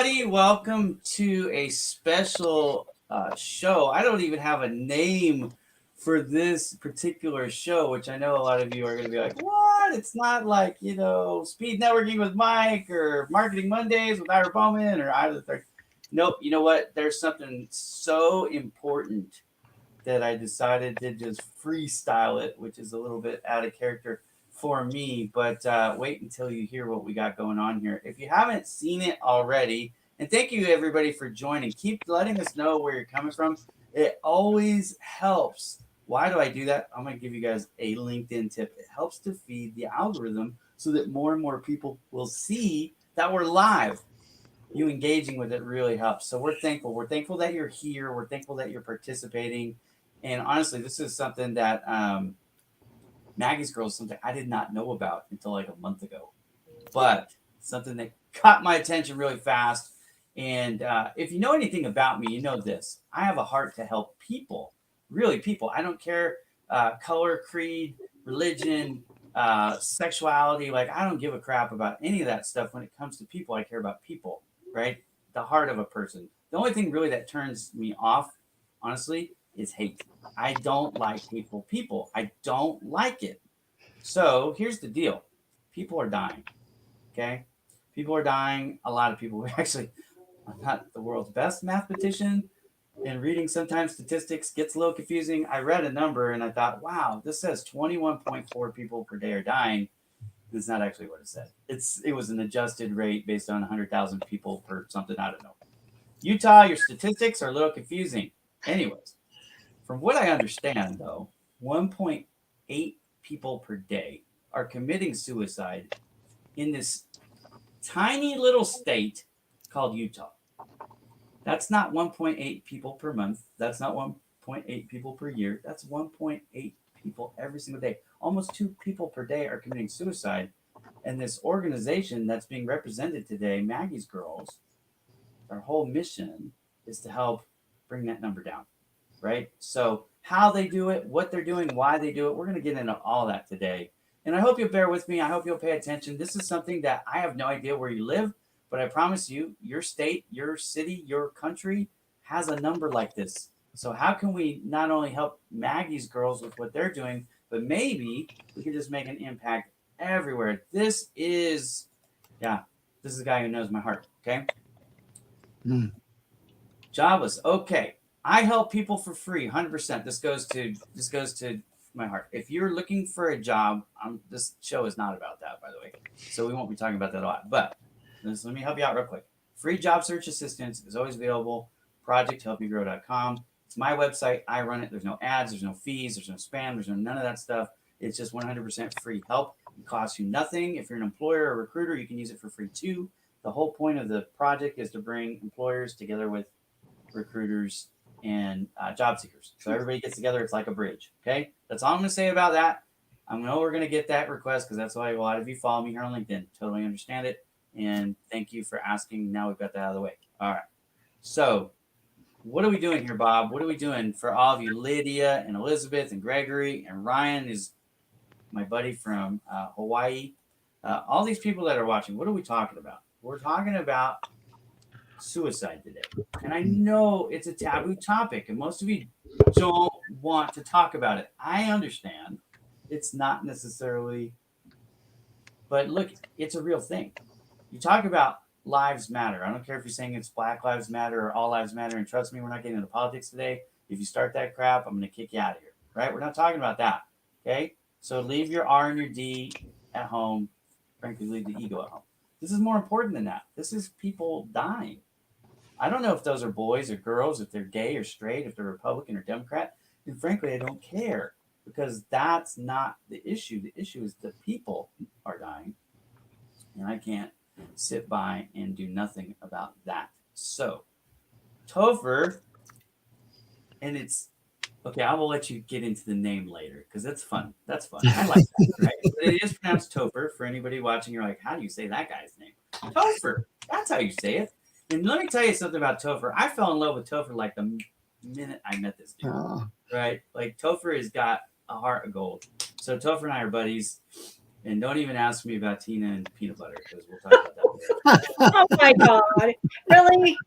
everybody. Welcome to a special show. I don't even have a name for this particular show, which I know a lot of you are going to be like, what? It's not like, speed networking with Mike or marketing Mondays with Ira Bowman or either third. Nope. You know what? There's something so important that I decided to just freestyle it, which is a little bit out of character for me. But wait until you hear what we got going on here. If you haven't seen it already, and thank you everybody for joining, keep letting us know where you're coming from. It always helps. Why do I do that? I'm going to give you guys a LinkedIn tip. It helps to feed the algorithm so that more and more people will see that we're live. You engaging with it really helps. So we're thankful. We're thankful that you're here. We're thankful that you're participating. And honestly, this is something that Maggies Gurls, something I did not know about until like a month ago, but something that caught my attention really fast. And if you know anything about me, you know this. I have a heart to help people, really people. I don't care color, creed, religion, sexuality. Like, I don't give a crap about any of that stuff. When it comes to people, I care about people, right? The heart of a person. The only thing really that turns me off, honestly, is hate. I don't like hateful people. I don't like it. So here's the deal. People are dying. Okay. People are dying. A lot of people actually, I'm not the world's best mathematician, and reading sometimes statistics gets a little confusing. I read a number and I thought, wow, this says 21.4 people per day are dying. It's not actually what it said. It was an adjusted rate based on 100,000 people per something. I don't know. Utah, your statistics are a little confusing. Anyways, from what I understand, though, 1.8 people per day are committing suicide in this tiny little state called Utah. That's not 1.8 people per month. That's not 1.8 people per year. That's 1.8 people every single day. Almost 2 people per day are committing suicide. And this organization that's being represented today, Maggies Gurls, our whole mission is to help bring that number down, right? So how they do it, what they're doing, why they do it, we're going to get into all that today. And I hope you'll bear with me. I hope you'll pay attention. This is something that I have no idea where you live, but I promise you, your state, your city, your country has a number like this. So how can we not only help Maggie's Gurls with what they're doing, but maybe we can just make an impact everywhere. This is a guy who knows my heart. Okay. Jobless. Okay. I help people for free, 100%. This goes to my heart. If you're looking for a job, this show is not about that, by the way. So we won't be talking about that a lot. But let me help you out real quick. Free job search assistance is always available. Projecthelpyougrow.com. It's my website. I run it. There's no ads. There's no fees. There's no spam. There's none of that stuff. It's just 100% free help. It costs you nothing. If you're an employer or recruiter, you can use it for free too. The whole point of the project is to bring employers together with recruiters and job seekers. So everybody gets together. It's like a bridge. Okay. That's all I'm going to say about that. I know we're going to get that request because that's why a lot of you follow me here on LinkedIn. Totally understand it. And thank you for asking. Now we've got that out of the way. All right. So what are we doing here, Bob? What are we doing for all of you? Lydia and Elizabeth and Gregory and Ryan is my buddy from Hawaii. All these people that are watching, what are we talking about? We're talking about suicide today. And I know it's a taboo topic, and most of you don't want to talk about it. I understand. It's not necessarily, but look, it's a real thing. You talk about lives matter. I don't care if you're saying it's Black Lives Matter or All Lives Matter, and trust me, we're not getting into politics today. If you start that crap, I'm going to kick you out of here, right? We're not talking about that, okay? So leave your R and your D at home. Frankly, leave the ego at home. This is more important than that. This is people dying. I don't know if those are boys or girls, if they're gay or straight, if they're Republican or Democrat. And frankly, I don't care because that's not the issue. The issue is the people are dying. And I can't sit by and do nothing about that. So, Topher, and it's okay. I will let you get into the name later because that's fun. That's fun. I like that, right? But it is pronounced Topher. For anybody watching, you're like, how do you say that guy's name? Topher. That's how you say it. And let me tell you something about Topher. I fell in love with Topher like the minute I met this dude, right? Like Topher has got a heart of gold. So Topher and I are buddies. And don't even ask me about Tina and peanut butter because we'll talk about that Oh my God. Really?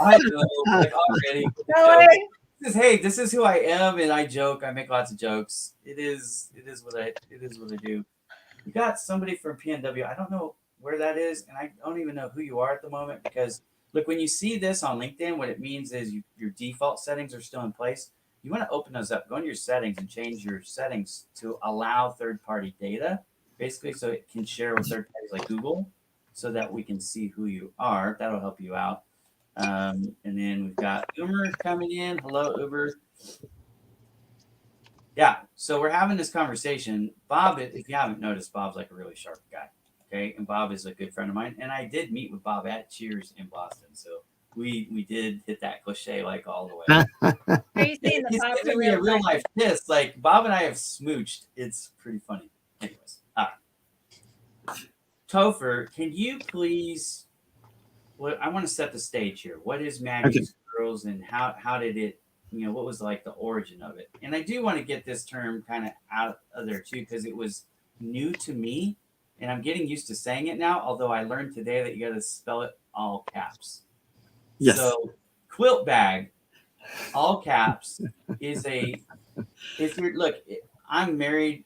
I know, like already. Really? This is who I am, and I joke. I make lots of jokes. It is what I do. You got somebody from PNW. I don't know where that is, and I don't even know who you are at the moment because look, when you see this on LinkedIn, what it means is your default settings are still in place. You want to open those up, go into your settings and change your settings to allow third-party data, basically, so it can share with third parties like Google, so that we can see who you are. That'll help you out. And then we've got Uber coming in. Hello, Uber. Yeah, so we're having this conversation. Bob, if you haven't noticed, Bob's like a really sharp guy. Okay, and Bob is a good friend of mine, and I did meet with Bob at Cheers in Boston, so we did hit that cliche like all the way. Are you saying that He's Bob's a giving me a real real life kiss. Like Bob and I have smooched. It's pretty funny. Anyways, Topher, can you please? Well, I want to set the stage here. What is Maggies Girls, and how did it? What was like the origin of it? And I do want to get this term kind of out of there too, because it was new to me, and I'm getting used to saying it now. Although I learned today that you got to spell it all caps. Yes. So, Quilt Bag, all caps, is a. If you're look, I'm married.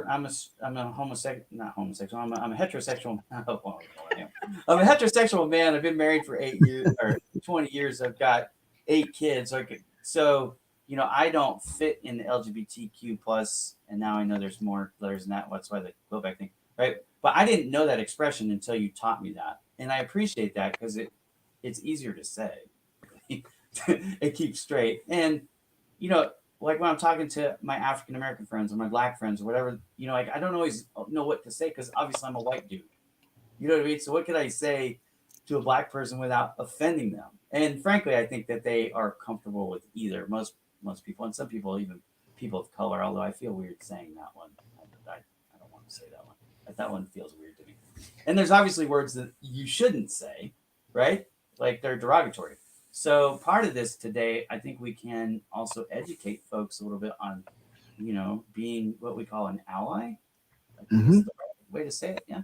I'm a homosexual, not homosexual. I'm a heterosexual. I'm a heterosexual man. I've been married for 8 years or 20 years. I've got 8 kids. So I don't fit in the LGBTQ plus, and now I know there's more letters than that. That's why the Quilt Bag thing, right? But I didn't know that expression until you taught me that, and I appreciate that because it's easier to say. It keeps straight, and like when I'm talking to my African American friends or my black friends or whatever, like I don't always know what to say because obviously I'm a white dude. You know what I mean? So what could I say to a black person without offending them? And frankly, I think that they are comfortable with either. Most people, and some people, even people of color. Although I feel weird saying that one. I don't want to say that one. That one feels weird to me. And there's obviously words that you shouldn't say, right? Like they're derogatory. So part of this today, I think we can also educate folks a little bit on, being what we call an ally. I think is the right way to say it. Yeah.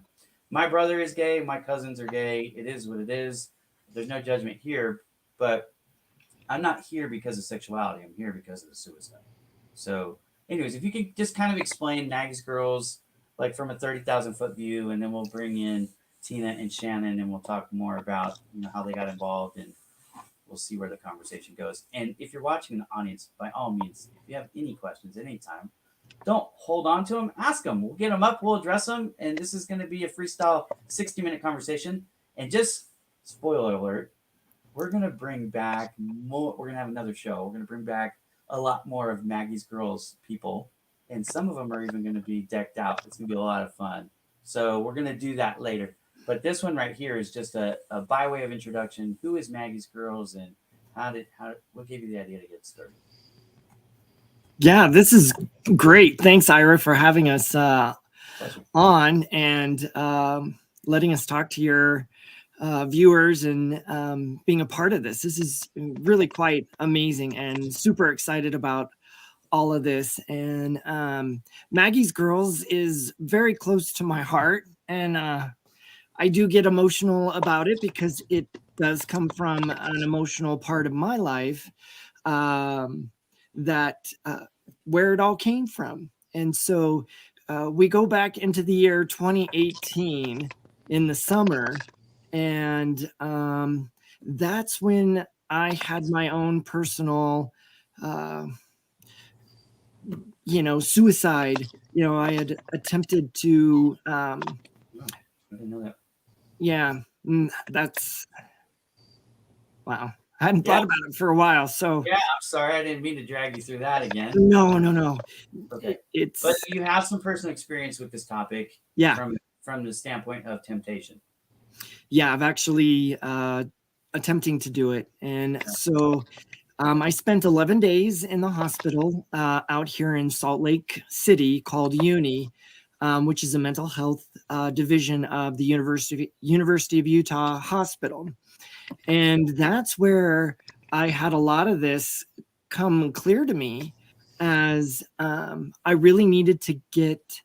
My brother is gay. My cousins are gay. It is what it is. There's no judgment here, but I'm not here because of sexuality. I'm here because of the suicide. So, anyways, if you could just kind of explain Maggies Girls, like from a 30,000-foot view, and then we'll bring in Tina and Shannon, and we'll talk more about how they got involved, and we'll see where the conversation goes. And if you're watching the audience, by all means, if you have any questions anytime, don't hold on to them. Ask them. We'll get them up. We'll address them. And this is going to be a freestyle 60-minute conversation. And just spoiler alert, we're going to bring back more. We're going to have another show. We're going to bring back a lot more of Maggies Girls people. And some of them are even going to be decked out. It's going to be a lot of fun. So we're going to do that later. But this one right here is just a by way of introduction. Who is Maggies Girls, and what gave you the idea to get started? Yeah, this is great. Thanks, Ira, for having us on and letting us talk to your viewers and being a part of this. This is really quite amazing and super excited about all of this. And Maggies Girls is very close to my heart, and I do get emotional about it because it does come from an emotional part of my life that where it all came from. And so we go back into the year 2018 in the summer, and that's when I had my own personal suicide. I had attempted to I didn't know that. yeah, that's wow. I hadn't thought about it for a while. So yeah, I'm sorry. I didn't mean to drag you through that again. No. Okay. But you have some personal experience with this topic. Yeah. From the standpoint of temptation. Yeah, I've actually attempting to do it. And so I spent 11 days in the hospital out here in Salt Lake City called Uni, which is a mental health division of the University of Utah Hospital. And that's where I had a lot of this come clear to me as I really needed to get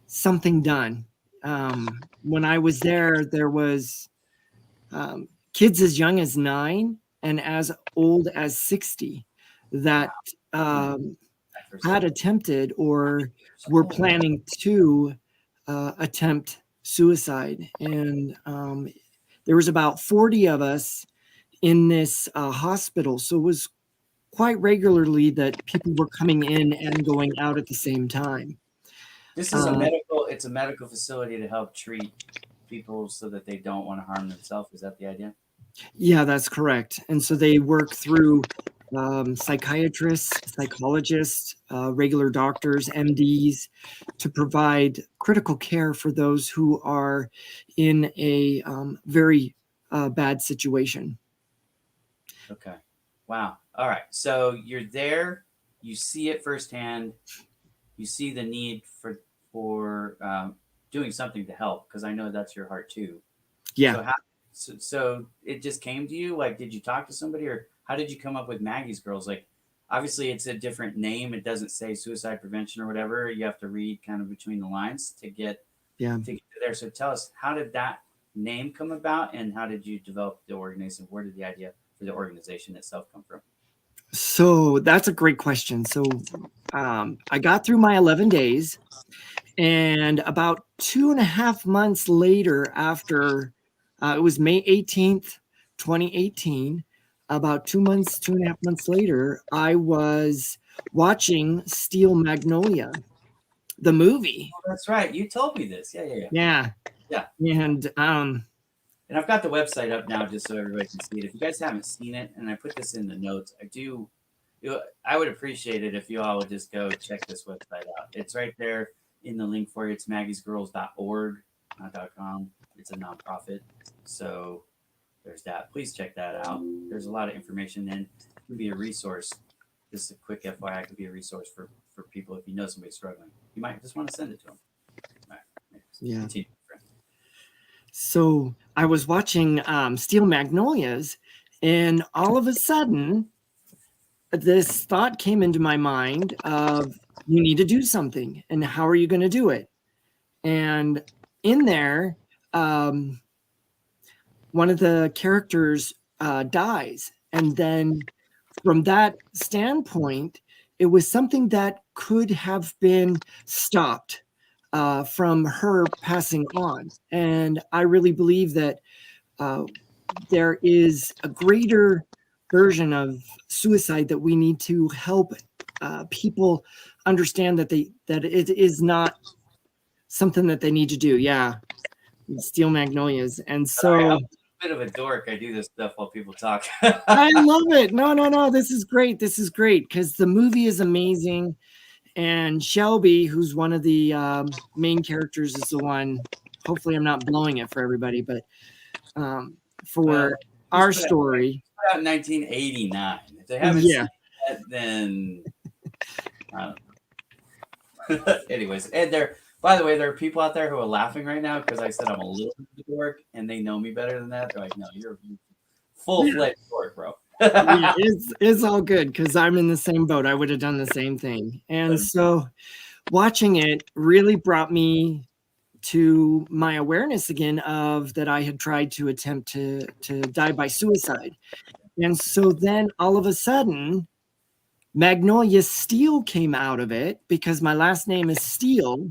something done. when I was there was kids as young as 9 and as old as 60 that had attempted or were planning to attempt suicide. And there was about 40 of us in this hospital. So it was quite regularly that people were coming in and going out at the same time. This is it's a medical facility to help treat people so that they don't want to harm themselves. Is that the idea? Yeah, that's correct. And so they work through psychiatrists, psychologists, regular doctors, MDs, to provide critical care for those who are in a very bad situation. Okay. Wow. All right. So you're there, you see it firsthand, you see the need for doing something to help, because I know that's your heart too. Yeah. So it just came to you? Like, did you talk to somebody, or how did you come up with Maggies Girls? Like, obviously it's a different name. It doesn't say suicide prevention or whatever. You have to read kind of between the lines to get to there. So tell us, how did that name come about, and how did you develop the organization? Where did the idea for the organization itself come from? So that's a great question. So I got through my 11 days, and about 2.5 months later, after it was May 18th, 2018, about 2.5 months later, I was watching Steel Magnolia, the movie. Oh, that's right. You told me this. Yeah. And I've got the website up now just so everybody can see it. If you guys haven't seen it, and I put this in the notes, I would appreciate it if you all would just go check this website out. It's right there in the link for you. It's maggiesgurls.org, not .com. It's a nonprofit. So there's that. Please check that out. There's a lot of information, and it can be a resource. Just a quick FYI, it could be a resource for people if you know somebody's struggling. You might just want to send it to them. All right. Yeah. Continue. So I was watching Steel Magnolias, and all of a sudden, this thought came into my mind of, you need to do something, and how are you going to do it? And in there, one of the characters dies. And then from that standpoint, it was something that could have been stopped from her passing on. And I really believe that there is a greater version of suicide that we need to help people understand that it is not something that they need to do. Yeah. Steel Magnolias. And so I'm a bit of a dork. I do this stuff while people talk. I love it. No. This is great. This is great because the movie is amazing. And Shelby, who's one of the main characters, is the one. Hopefully, I'm not blowing it for everybody, but for our story, out in 1989. If they haven't seen that, then I don't know. Anyways, and by the way, there are people out there who are laughing right now because I said I'm a little bit of a dork, and they know me better than that. They're like, "No, you're a full-fledged dork, bro." Yeah, it's all good because I'm in the same boat. I would have done the same thing. And so watching it really brought me to my awareness again of that I had tried to attempt to die by suicide. And so then all of a sudden, Magnolia Steele came out of it because my last name is Steele.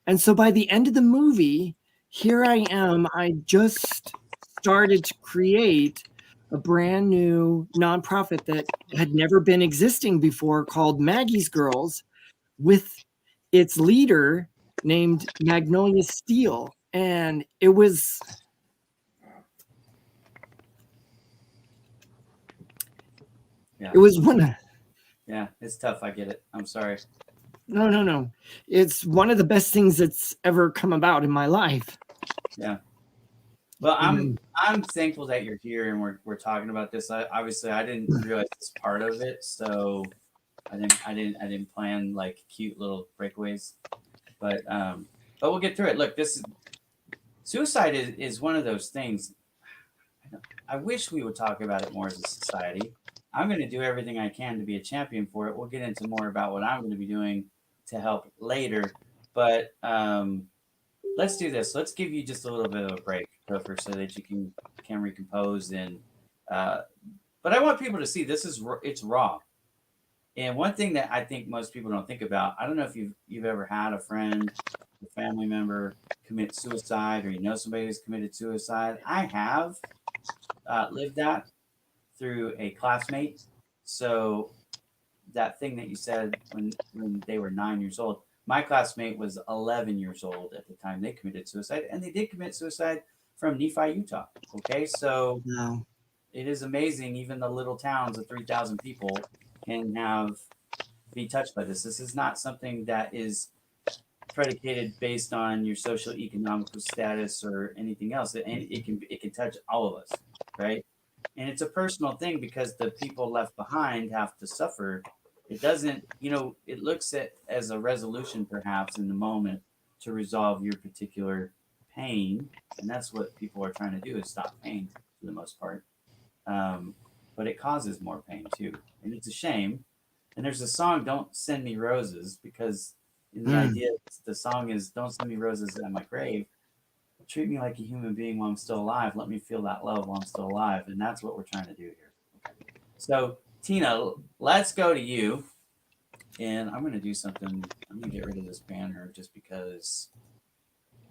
And so by the end of the movie, here I am. I just started to create a brand new nonprofit that had never been existing before called Maggies Gurls, with its leader named Magnolia Steele. And it was one of it's tough. I get it. I'm sorry. No. It's one of the best things that's ever come about in my life. Yeah. Well, I'm thankful that you're here and we're talking about this. Obviously I didn't realize this part of it, so I didn't plan like cute little breakaways, but we'll get through it. Look, suicide is one of those things. I wish we would talk about it more as a society. I'm going to do everything I can to be a champion for it. We'll get into more about what I'm going to be doing to help later, but let's do this. Let's give you just a little bit of a break, Topher, so that you can recompose. And but I want people to see this is it's raw. And one thing that I think most people don't think about, I don't know if you've ever had a friend, a family member commit suicide, or you know somebody who's committed suicide. I have lived that through a classmate. So that thing that you said when they were 9 years old, my classmate was 11 years old at the time they committed suicide, and they did commit suicide from Nephi, Utah. Okay, so No. it is amazing. Even the little towns of 3,000 people can be touched by this. This is not something that is predicated based on your social economical status or anything else. It can touch all of us, right? And it's a personal thing because the people left behind have to suffer. It doesn't, it looks at as a resolution perhaps in the moment to resolve your particular pain, and that's what people are trying to do is stop pain for the most part. But it causes more pain too, and it's a shame. And there's a song, "Don't Send Me Roses," because in the idea, the song is, "Don't send me roses at my grave. Treat me like a human being while I'm still alive. Let me feel that love while I'm still alive." And that's what we're trying to do here. So, Tina, let's go to you. And I'm going to do something. I'm going to get rid of this banner just because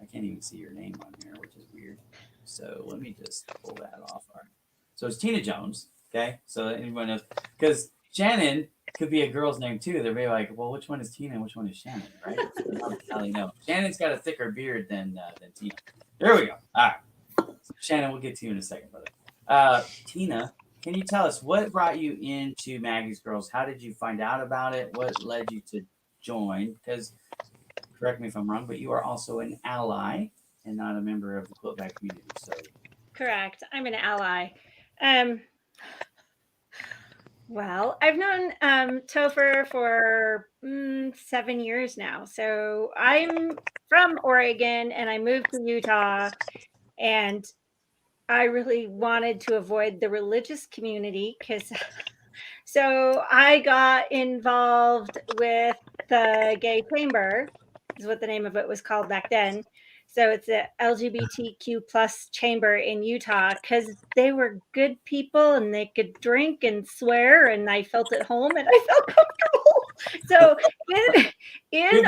I can't even see your name on here, which is weird. So let me just pull that off. All right. So it's Tina Jones. Okay. So anyone knows, because Shannon could be a girl's name too. They'll be like, well, which one is Tina and which one is Shannon, right? How they know. Shannon's got a thicker beard than Tina. There we go. All right. So Shannon, we'll get to you in a second, brother. Tina, can you tell us what brought you into Maggie's Girls? How did you find out about it? What led you to join? Because, correct me if I'm wrong, but you are also an ally and not a member of the Quilt Bag community. So Correct. I'm an ally. Um, well, I've known Topher for 7 years now. So I'm from Oregon and I moved to Utah, and I really wanted to avoid the religious community because so I got involved with the gay chamber, is what the name of it was called back then. So it's a LGBTQ plus chamber in Utah because they were good people and they could drink and swear, and I felt at home and I felt comfortable. So it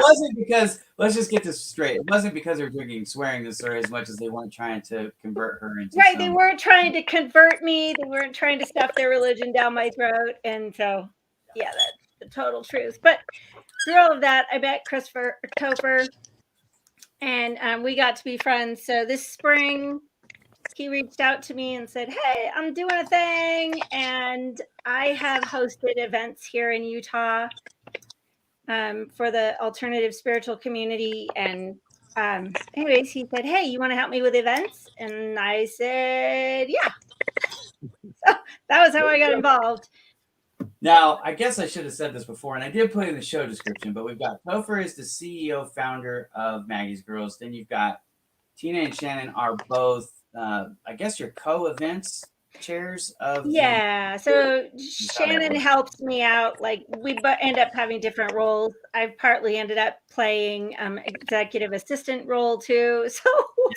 wasn't because, let's just get this straight. It wasn't because they were drinking and swearing this story as much as they weren't trying to convert her into right, they weren't trying to convert me. They weren't trying to stuff their religion down my throat. And so, yeah, that's the total truth. But through all of that, I met Christopher Topher, and we got to be friends. So this spring, he reached out to me and said, "Hey, I'm doing a thing, and I have hosted events here in Utah for the alternative spiritual community." And anyways, he said, "Hey, you want to help me with events?" And I said, "Yeah." So that was how I got involved. Now, I guess I should have said this before, and I did put it in the show description, but we've got Topher is the CEO-Founder of Maggies Gurls. Then you've got Tina and Shannon are both, I guess, your co-events chairs of Yeah. So Shannon helps me out. Like we end up having different roles. I've partly ended up playing executive assistant role too. So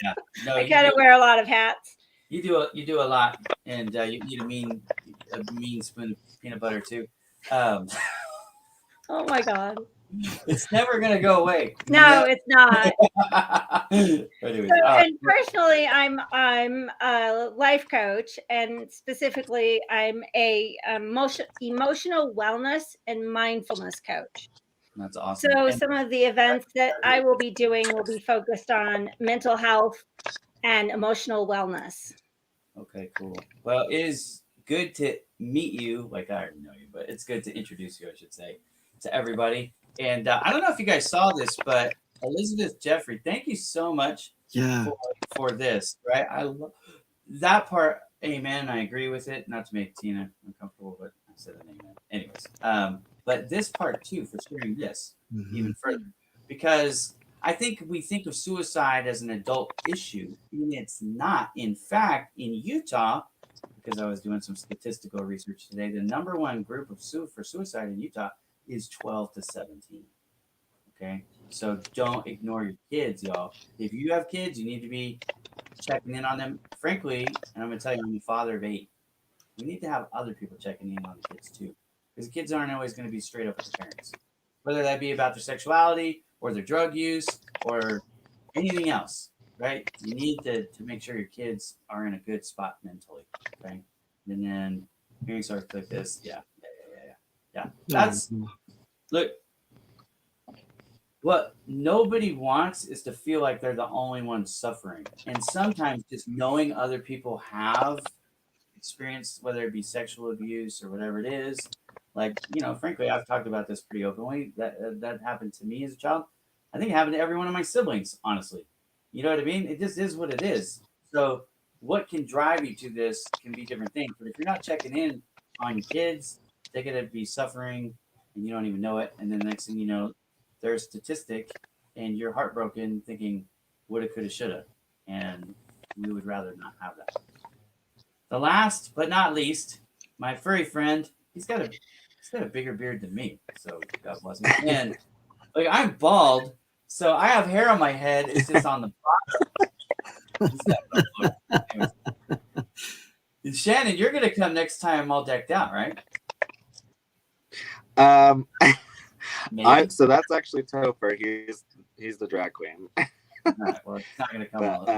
yeah, no, I kind of wear a lot of hats. You do a lot, and you eat a mean spoon of peanut butter too. Oh my God. It's never gonna go away. No, it's not. Anyways, and personally, I'm a life coach, and specifically, I'm a emotional wellness and mindfulness coach. That's awesome. So some of the events that I will be doing will be focused on mental health and emotional wellness. Okay, cool. Well, it is good to meet you. Like, I already know you, but it's good to introduce you, I should say, to everybody. And I don't know if you guys saw this, but Elizabeth Jeffrey, thank you so much for this, right? I love that part. Amen. I agree with it. Not to make Tina uncomfortable, but I said an amen. Anyways, but this part too, for sharing this even further, because I think we think of suicide as an adult issue, and it's not. In fact, in Utah, because I was doing some statistical research today, the number one group of for suicide in Utah is 12 to 17. Okay, So don't ignore your kids, y'all. If you have kids, you need to be checking in on them. Frankly, and I'm gonna tell you, I'm a father of 8. We need to have other people checking in on the kids too, because the kids aren't always going to be straight up with the parents, whether that be about their sexuality or their drug use or anything else, right? You need to make sure your kids are in a good spot mentally, okay? And then hearing starts like this, yeah. That's look. What nobody wants is to feel like they're the only one suffering, and sometimes just knowing other people have experienced, whether it be sexual abuse or whatever it is. Like, frankly, I've talked about this pretty openly. That happened to me as a child. I think it happened to every one of my siblings, honestly. You know what I mean? It just is what it is. So what can drive you to this can be different things. But if you're not checking in on your kids, they're gonna be suffering and you don't even know it. And then the next thing you know, they're a statistic and you're heartbroken thinking, woulda, coulda, shoulda. And we would rather not have that. The last but not least, my furry friend, he's got a bigger beard than me, so God bless him. And like I'm bald, so I have hair on my head. It's just on the bottom. Anyways. And Shannon, you're gonna come next time all decked out, right? So that's actually Topher. He's the drag queen. All right, well, it's not gonna come out.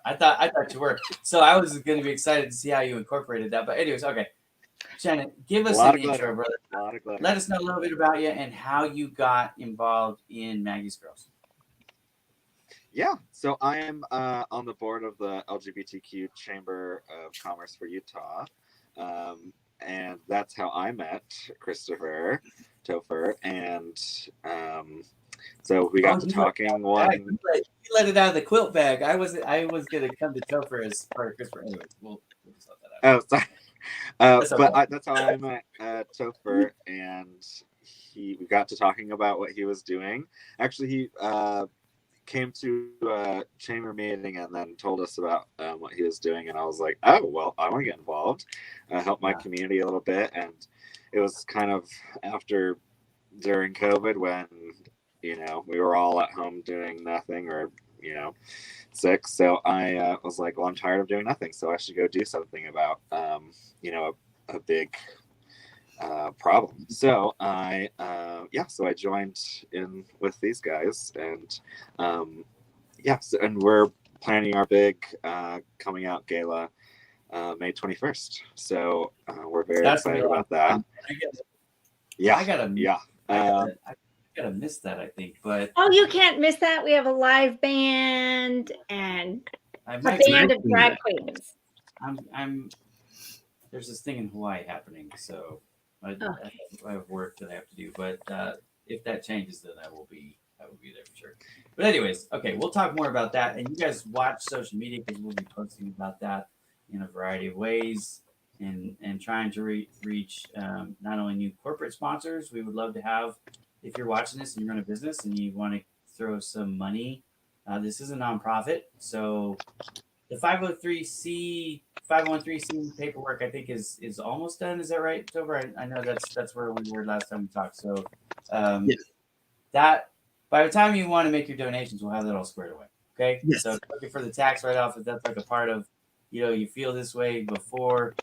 I thought you were. So I was going to be excited to see how you incorporated that. But anyways, okay. Shannon, give us an intro, brother. Let us know a little bit about you and how you got involved in Maggies Gurls. Yeah, so I am on the board of the LGBTQ Chamber of Commerce for Utah. And that's how I met Christopher Topher. And so we got to talking one. You let it out of the quilt bag. I was going to come to Topher as part of Christopher. Anyways, we'll just let that out. Oh, sorry. But that's how I met Topher, and we got to talking about what he was doing. Actually, he came to a chamber meeting and then told us about what he was doing, and I was like, oh, well, I want to get involved, help my community a little bit. And it was kind of during COVID when we were all at home doing nothing or sick. So I was like, well, I'm tired of doing nothing, so I should go do something about a big problem. So I joined in with these guys, and and we're planning our big coming out gala May 21st. So we're very excited about that. I gotta miss that, I think. But you can't miss that. We have a live band and a band of drag queens. There's this thing in Hawaii happening, so I have work that I have to do. But if that changes, then I will be there for sure. But anyways, okay, we'll talk more about that. And you guys watch social media because we'll be posting about that in a variety of ways, and trying to reach not only new corporate sponsors. We would love to have, if you're watching this and you run a business and you want to throw some money. This is a nonprofit, so the 503c paperwork I think is almost done. Is that right, Topher? I know that's where we were last time we talked. So that by the time you want to make your donations, we'll have that all squared away. Okay. Yes. So looking for the tax write-off, if that's like a part of you feel this way before.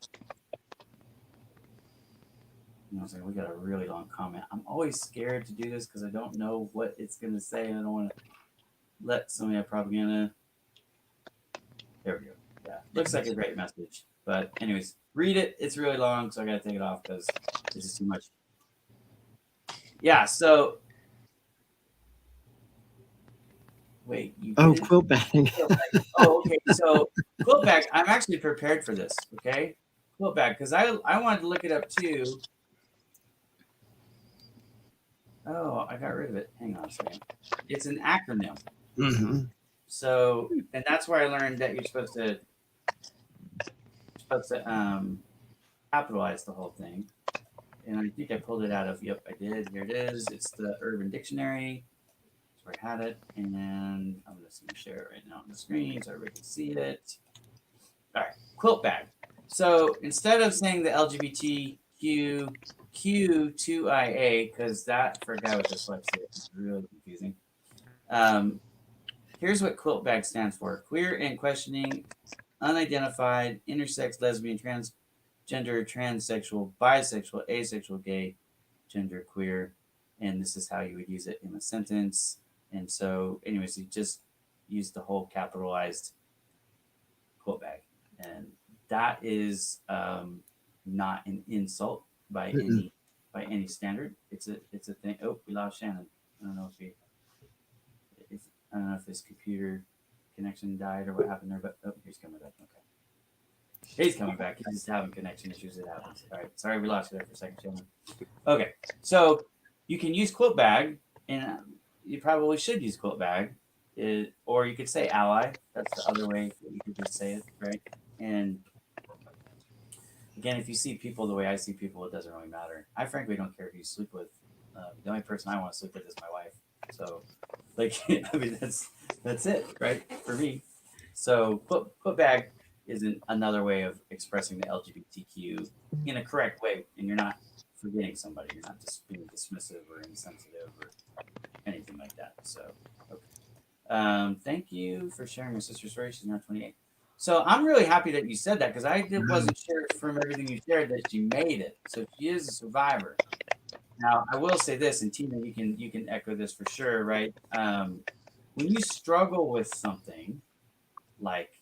We got a really long comment. I'm always scared to do this because I don't know what it's going to say, and I don't want to let some of that propaganda. There we go. Yeah, looks like a great message. But anyways, read it. It's really long, so I got to take it off because this is too much. Yeah, so. Wait. Quilt Bag. Okay. So Quilt Bag, I'm actually prepared for this, okay? Quilt Bag, because I wanted to look it up too. Oh, I got rid of it. Hang on a second. It's an acronym. Mm-hmm. So, and that's where I learned that you're supposed to capitalize the whole thing. And I think I pulled it out of, yep, I did. Here it is. It's the Urban Dictionary. That's where I had it. And then I'm just going to share it right now on the screen so everybody can see it. All right, Quilt Bag. So instead of saying the LGBTQ Q2IA, because that for a guy with dyslexia is really confusing. Here's what Quilt Bag stands for: queer and questioning, unidentified, intersex, lesbian, transgender, transsexual, bisexual, asexual, gay, gender queer. And this is how you would use it in a sentence. And so, anyways, you just use the whole capitalized Quilt Bag. And that is not an insult by any standard. It's a thing. Oh, we lost Shannon. I don't know if his computer connection died or what happened there, but he's coming back. Okay. He's coming back. He's just having connection issues. It happens. All right. Sorry, we lost you there for a second, Shannon. Okay. So you can use Quilt Bag, and you probably should use Quilt Bag, or you could say ally. That's the other way that you could just say it, right? And again, if you see people the way I see people, it doesn't really matter. I frankly don't care who you sleep with. The only person I want to sleep with is my wife. So, like, I mean, that's it, right? For me. So, Quilt Bag is another way of expressing the LGBTQ in a correct way, and you're not forgetting somebody. You're not just being dismissive or insensitive or anything like that. So, okay. Thank you for sharing your sister's story. She's now 28. So I'm really happy that you said that, because I wasn't sure from everything you shared that she made it. So she is a survivor. Now I will say this, and Tina, you can echo this for sure, right? When you struggle with something like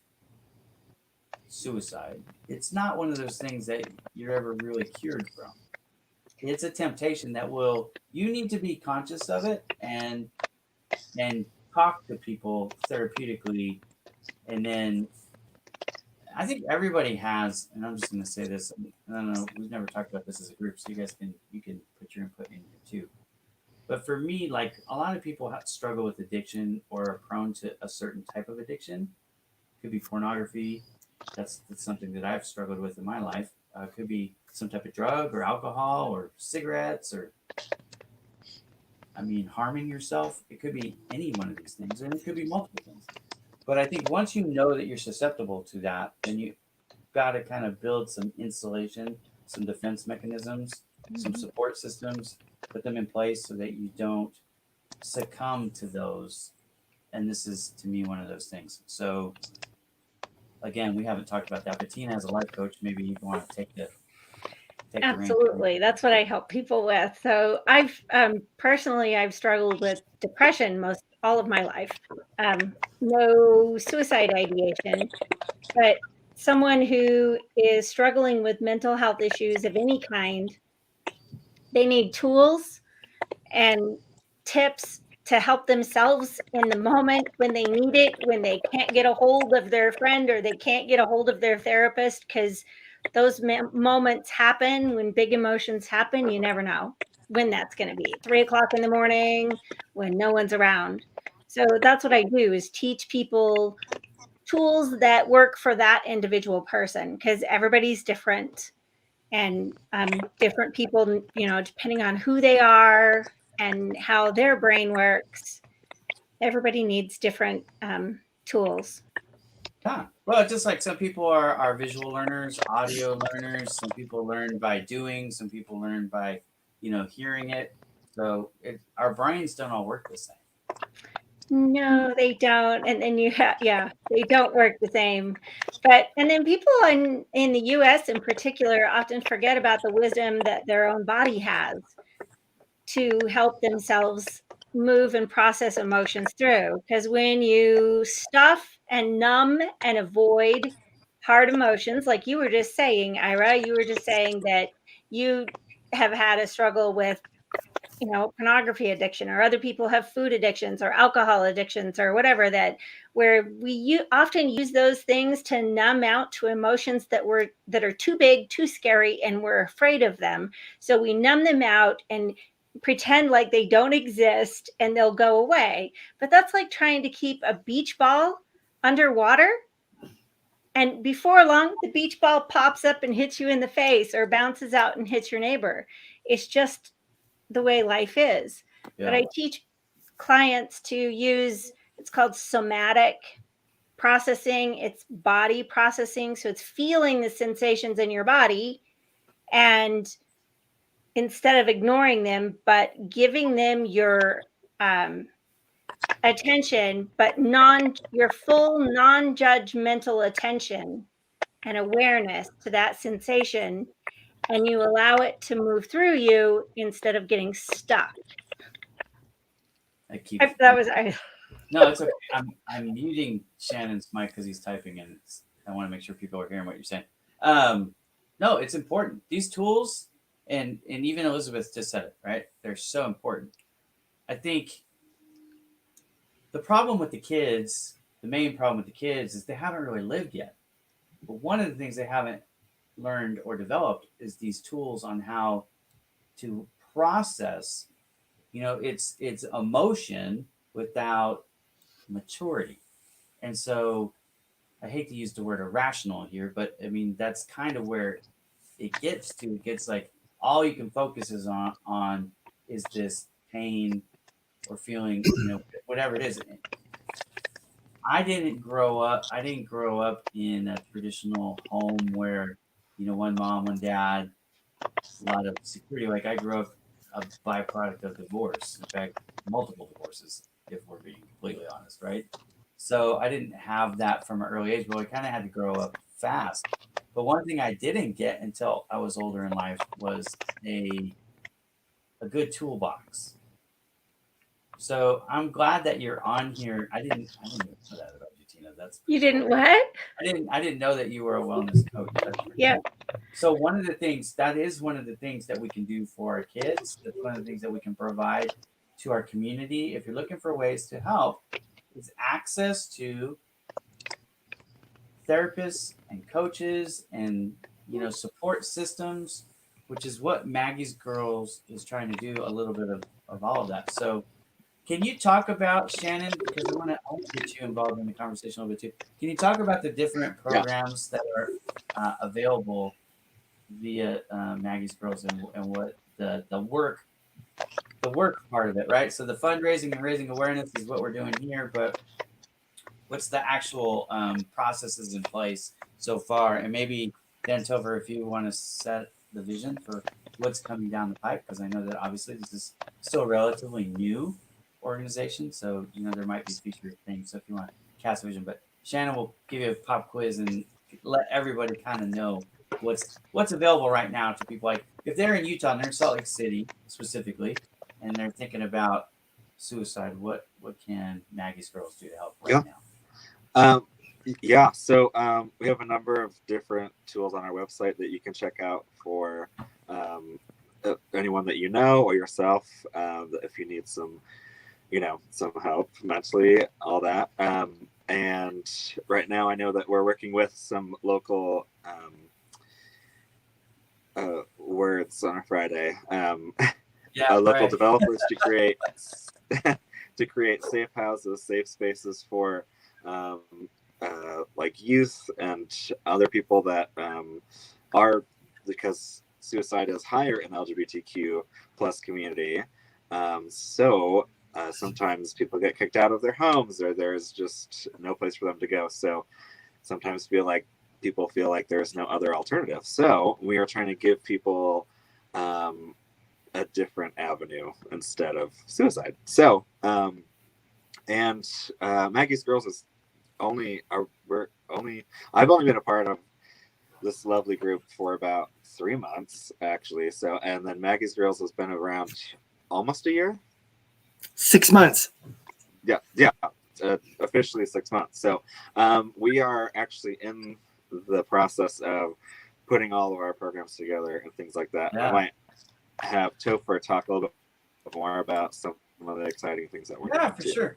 suicide, it's not one of those things that you're ever really cured from. It's a temptation that you need to be conscious of it and talk to people therapeutically, and then I think everybody has, and I'm just going to say this. I don't know. We've never talked about this as a group, so you guys can put your input in here too. But for me, like a lot of people struggle with addiction or are prone to a certain type of addiction. Could be pornography. That's something that I've struggled with in my life. Could be some type of drug or alcohol or cigarettes or, I mean, harming yourself. It could be any one of these things, and it could be multiple things. But I think once you know that you're susceptible to that, then you got to kind of build some insulation, some defense mechanisms, some support systems, put them in place so that you don't succumb to those. And this is, to me, one of those things. So, again, we haven't talked about that, but Tina, as a life coach, maybe you want to take the Absolutely. That's what I help people with. So I've personally, I've struggled with depression most all of my life. No suicide ideation, but someone who is struggling with mental health issues of any kind, they need tools and tips to help themselves in the moment when they need it, when they can't get a hold of their friend or they can't get a hold of their therapist, because those moments happen when big emotions happen. You never know when that's going to be 3:00 in the morning when no one's around. So that's what I do, is teach people tools that work for that individual person, because everybody's different, and different people, depending on who they are and how their brain works, everybody needs different tools. Yeah. Well, just like some people are visual learners, audio learners. Some people learn by doing. Some people learn by, hearing it. So our brains don't all work the same. No, they don't. And then they don't work the same. And then people in the US in particular often forget about the wisdom that their own body has to help themselves move and process emotions through. Because when you stuff and numb and avoid hard emotions, like you were just saying, Ira, you were just saying that you have had a struggle with, pornography addiction, or other people have food addictions or alcohol addictions or whatever, where we often use those things to numb out to emotions that are too big, too scary, and we're afraid of them. So we numb them out and pretend like they don't exist and they'll go away. But that's like trying to keep a beach ball underwater. And before long, the beach ball pops up and hits you in the face or bounces out and hits your neighbor. It's just the way life is. Yeah. But I teach clients to use, it's called somatic processing. It's body processing. So it's feeling the sensations in your body and instead of ignoring them, but giving them your attention, but your full non-judgmental attention and awareness to that sensation, and you allow it to move through you instead of getting stuck. No, it's okay. I'm muting Shannon's mic because he's typing, and I want to make sure people are hearing what you're saying. No, it's important. These tools, and even Elizabeth just said it, right? They're so important. I think the problem with the kids, the main problem with the kids, is they haven't really lived yet. But one of the things they haven't learned or developed is these tools on how to process, it's emotion without maturity. And so I hate to use the word irrational here, but I mean, that's kind of where it gets to. It gets like all you can focus is on is this pain or feeling, whatever it is. I didn't grow up in a traditional home where, one mom, one dad, a lot of security. Like I grew up a byproduct of divorce. In fact, multiple divorces, if we're being completely honest, right? So I didn't have that from an early age, but I kind of had to grow up fast. But one thing I didn't get until I was older in life was a good toolbox. So I'm glad that you're on here. I didn't know that about you, Tina. You didn't what? I didn't know that you were a wellness coach. Yeah. So one of the things that we can do for our kids. That's one of the things that we can provide to our community. If you're looking for ways to help, is access to therapists and coaches and support systems, which is what Maggies Gurls is trying to do, a little bit of all of that. So can you talk about, Shannon, because I want to get you involved in the conversation a little bit too. Can you talk about the different programs that are available via Maggies Gurls and what the work part of it, right? So the fundraising and raising awareness is what we're doing here, but what's the actual processes in place so far? And maybe then, Topher, if you want to set the vision for what's coming down the pipe, because I know that obviously this is still a relatively new organization, so there might be future things. So if you want to cast a vision, but Shannon will give you a pop quiz and let everybody kind of know what's available right now to people. Like if they're in Utah and they're in Salt Lake City specifically, and they're thinking about suicide, what can Maggies Gurls do to help right now? So we have a number of different tools on our website that you can check out for anyone that you know or yourself, if you need some help mentally, all that. And right now I know that we're working with some local words on a Friday. Local developers to create safe houses, safe spaces for like youth and other people that are, because suicide is higher in the LGBTQ plus community. Sometimes people get kicked out of their homes, or there's just no place for them to go. So sometimes people feel like there's no other alternative. So we are trying to give people a different avenue instead of suicide. So Maggies Gurls is I've only been a part of this lovely group for about 3 months, actually. So, and then Maggies Gurls has been around almost a year. 6 months. Yeah. Officially 6 months. So we are actually in the process of putting all of our programs together and things like that. Yeah. I might have Topher talk a little bit more about some of the exciting things that we're doing. Yeah, for sure.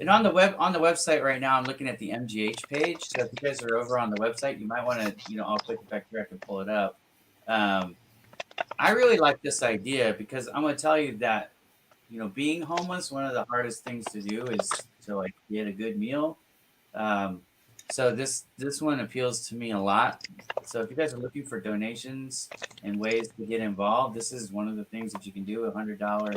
And on the website right now, I'm looking at the MGH page. So if you guys are over on the website, you might want to, I'll click it back here. I can pull it up. I really like this idea because I'm going to tell you that, being homeless, one of the hardest things to do is to get a good meal. So this one appeals to me a lot. So if you guys are looking for donations and ways to get involved, this is one of the things that you can do. $100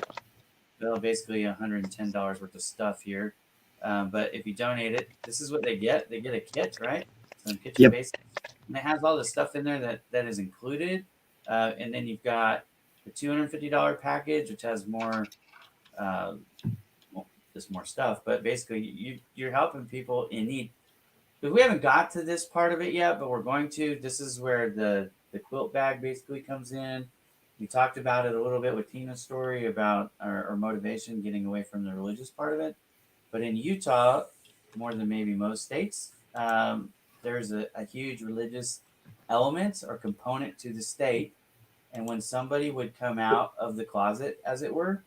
bill, basically $110 worth of stuff here. But if you donate it, this is what they get. They get a kit, right? Some kitchen basics. And it has all the stuff in there that is included. And then you've got the $250 package, which has more, uh, well, just more stuff, but basically you're helping people in need. Because we haven't got to this part of it yet, but we're going to. This is where the quilt bag basically comes in. We talked about it a little bit with Tina's story about our motivation getting away from the religious part of it. But in Utah, more than maybe most states, there's a huge religious element or component to the state. And when somebody would come out of the closet, as it were,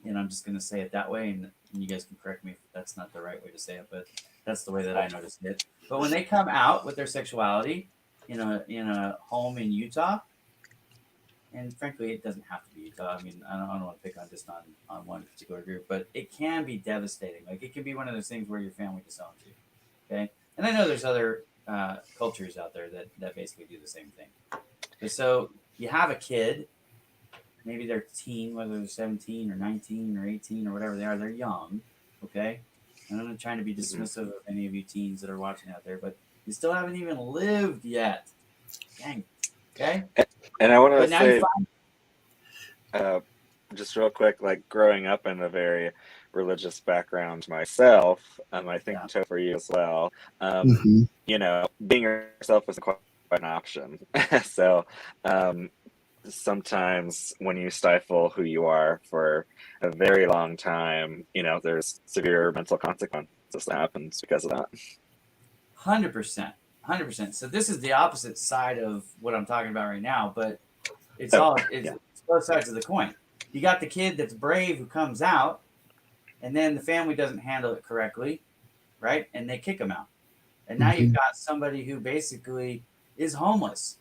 and I'm just going to say it that way, and you guys can correct me if that's not the right way to say it, but that's the way that I noticed it. But when they come out with their sexuality in a home in Utah, and frankly, it doesn't have to be Utah. I mean, I don't want to pick on just on one particular group, but it can be devastating. Like it can be one of those things where your family disowns you. Okay, and I know there's other cultures out there that basically do the same thing. But so you have a kid, maybe they're teen, whether they're 17 or 19 or 18 or whatever they are, they're young. Okay, and I'm not trying to be dismissive of any of you teens that are watching out there, but you still haven't even lived yet. Dang. Okay. And I want to But now you say, find just real quick, like growing up in a very religious background myself, I think Yeah. Topher, you as well. Mhm. You know, being yourself isn't quite an option. So sometimes when you stifle who you are for a very long time, you know, there's severe mental consequences that happens because of that. 100%. 100%. So this is the opposite side of what I'm talking about right now, but it's Oh, it's yeah. both sides of the coin. You got the kid that's brave who comes out, and then the family doesn't handle it correctly, right? And they kick him out. And now you've Mhm. got somebody who basically is homeless,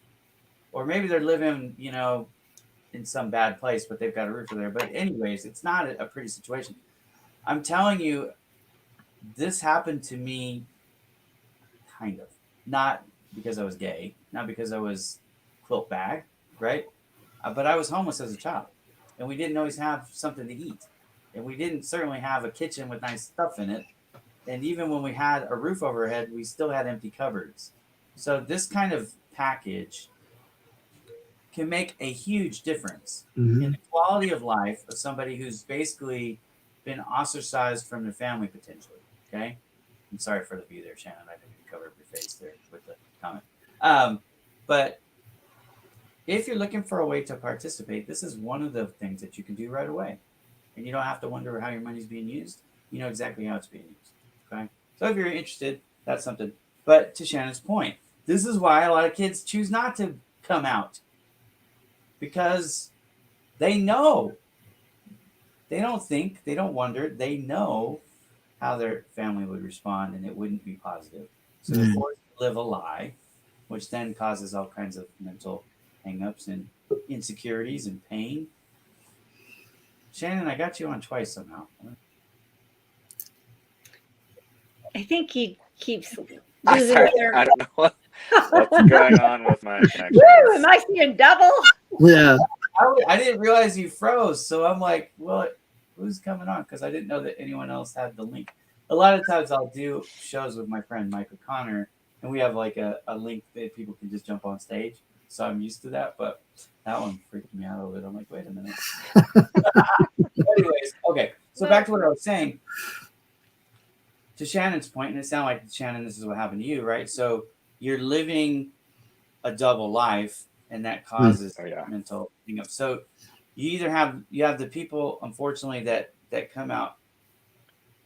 or maybe they're living, in some bad place, but they've got a roof over there. But anyways, it's not a pretty situation. I'm telling you, this happened to me kind of. Not because I was gay, not because I was quilt bag, right? But I was homeless as a child, and we didn't always have something to eat, and we didn't certainly have a kitchen with nice stuff in it. And even when we had a roof overhead, we still had empty cupboards. So this kind of package can make a huge difference in Mhm. the quality of life of somebody who's basically been ostracized from their family potentially. Okay. I'm sorry for the view there, Shannon. I didn't even cover up your face there with the comment. But if you're looking for a way to participate, this is one of the things that you can do right away. And you don't have to wonder how your money's being used. You know exactly how it's being used. Okay. So if you're interested, that's something. But to Shannon's point, this is why a lot of kids choose not to come out because they know. They don't think, they don't wonder, they know how their family would respond and it wouldn't be positive. So they're Mhm. forced to live a lie, which then causes all kinds of mental hangups and insecurities and pain. Shannon, I got you on twice somehow. I think he keeps I'm losing sorry, there. I don't know what's going on with my connection. Woo! Am I seeing double? Yeah. I didn't realize you froze, so I'm like, well, who's coming on? Because I didn't know that anyone else had the link. A lot of times I'll do shows with my friend Mike O'Connor, and we have like a link that people can just jump on stage. So I'm used to that, but that one freaked me out a little bit. I'm like, wait a minute. Anyways, okay. So back to what I was saying. To Shannon's point, and it sounded like Shannon, this is what happened to you, right? So you're living a double life, and that causes Oh yeah. mental hang-ups. So you have the people, unfortunately, that come out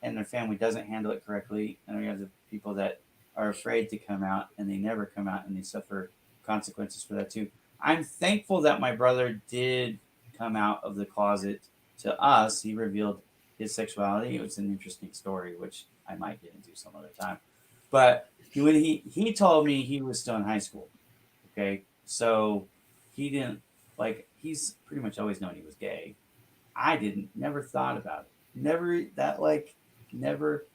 and their family doesn't handle it correctly, and you have the people that are afraid to come out and they never come out and they suffer consequences for that too. I'm thankful that my brother did come out of the closet to us. He revealed his sexuality. It was an interesting story, which I might get into some other time. But when he told me he was still in high school. Okay, so he didn't he's pretty much always known he was gay. I didn't, never thought about it. Never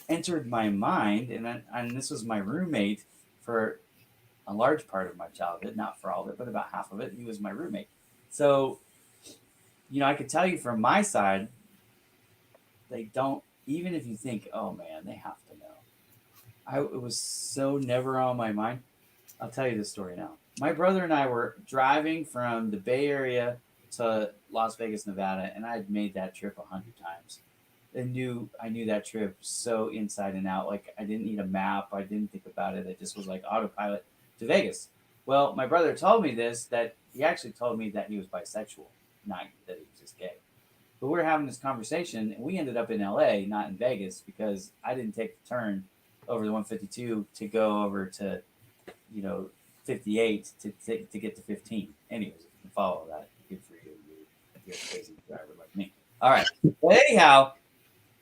entered my mind. And this was my roommate for a large part of my childhood, not for all of it, but about half of it. He was my roommate. So, I could tell you from my side, they don't, even if you think, oh man, they have to know. It was so never on my mind. I'll tell you this story now. My brother and I were driving from the Bay Area to Las Vegas, Nevada, and I had made that trip 100 times. I knew that trip so inside and out. Like I didn't need a map. I didn't think about it. It just was like autopilot to Vegas. Well, my brother told me this, that he actually told me that he was bisexual, not that he was just gay. But we were having this conversation, and we ended up in LA, not in Vegas, because I didn't take the turn over the 152 to go over to, 58 to get to 15. Anyways, if you can follow that, good for you. You're a crazy driver like me. All right. Well, anyhow,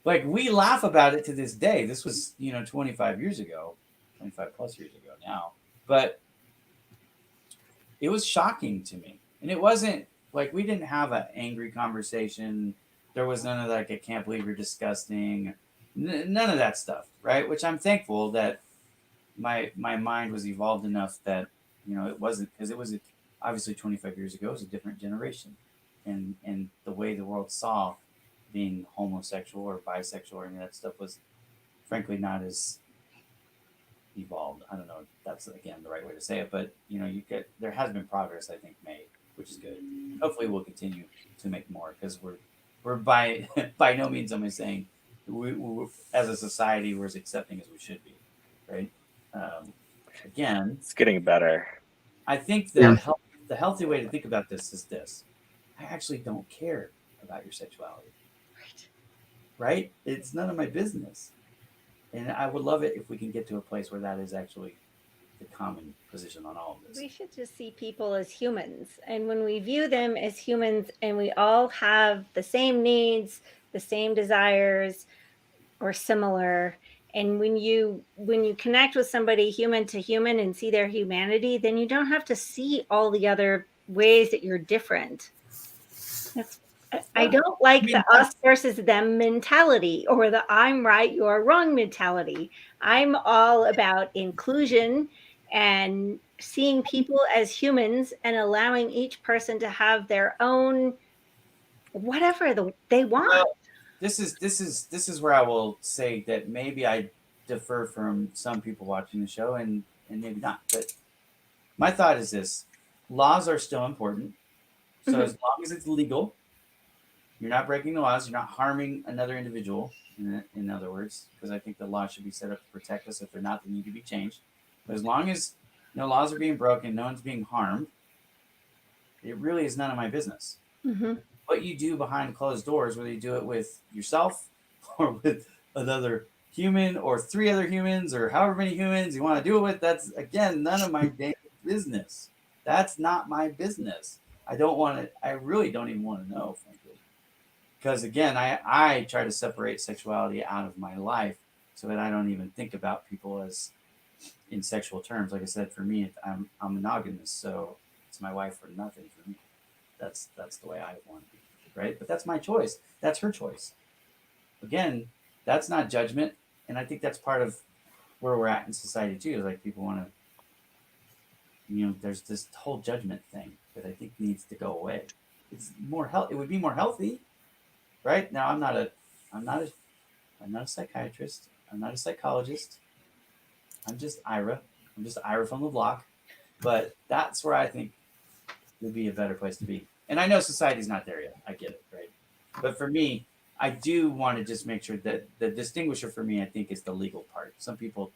like we laugh about it to this day. This was, 25 years ago, 25 plus years ago now. But it was shocking to me. And it wasn't like we didn't have an angry conversation. There was none of like, I can't believe you're disgusting. None of that stuff, right? Which I'm thankful that my mind was evolved enough that, it wasn't, because it was obviously 25 years ago, it was a different generation. And the way the world saw being homosexual or bisexual or any of that stuff was frankly not as evolved. I don't know if that's again the right way to say it, but there has been progress I think made, which is good. Hopefully we'll continue to make more because we're by by no means am I saying we as a society we're as accepting as we should be, right? Again, it's getting better. I think the healthy way to think about this is this: I actually don't care about your sexuality, right? It's none of my business. And I would love it if we can get to a place where that is actually the common position on all of this. We should just see people as humans. And when we view them as humans and we all have the same needs, the same desires, or similar, and when you connect with somebody human to human and see their humanity, then you don't have to see all the other ways that you're different. I don't like the us versus them mentality or the I'm right, you're wrong mentality. I'm all about inclusion and seeing people as humans and allowing each person to have their own whatever they want. Well, this is where I will say that maybe I differ from some people watching the show and maybe not. But my thought is this: laws are still important. So as long as it's legal, you're not breaking the laws, you're not harming another individual, in other words, because I think the law should be set up to protect us. If they're not, they need to be changed. But as long as no laws are being broken, no one's being harmed, it really is none of my business. What you do behind closed doors, whether you do it with yourself or with another human or three other humans or however many humans you want to do it with, that's, again, none of my damn business. That's not my business. I really don't even want to know, frankly. Because again, I try to separate sexuality out of my life so that I don't even think about people as in sexual terms. Like I said, for me, I'm monogamous, so it's my wife or nothing for me. That's the way I want to be, right? But that's my choice. That's her choice. Again, that's not judgment, and I think that's part of where we're at in society too. Is like people want to, there's this whole judgment thing that I think needs to go away. It's more It would be more healthy. Right now, I'm not a psychiatrist. I'm not a psychologist. I'm just Ira. I'm just Ira from the block. But that's where I think would be a better place to be. And I know society's not there yet. I get it, right? But for me, I do want to just make sure that the distinguisher for me, I think, is the legal part. Some people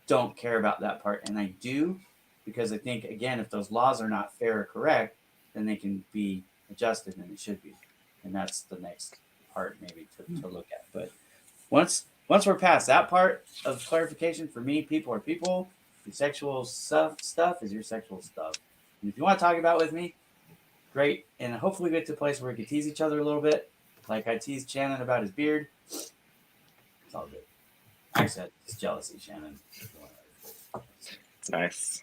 don't care about that part, and I do, because I think, again, if those laws are not fair or correct, then they can be adjusted, and it should be. And that's the next part maybe to look at. But once we're past that part of clarification, for me, people are people. Your sexual stuff is your sexual stuff. And if you want to talk about it with me, great. And hopefully we get to a place where we can tease each other a little bit. Like I teased Shannon about his beard. It's all good. Actually, it's jealousy, Shannon. It's nice.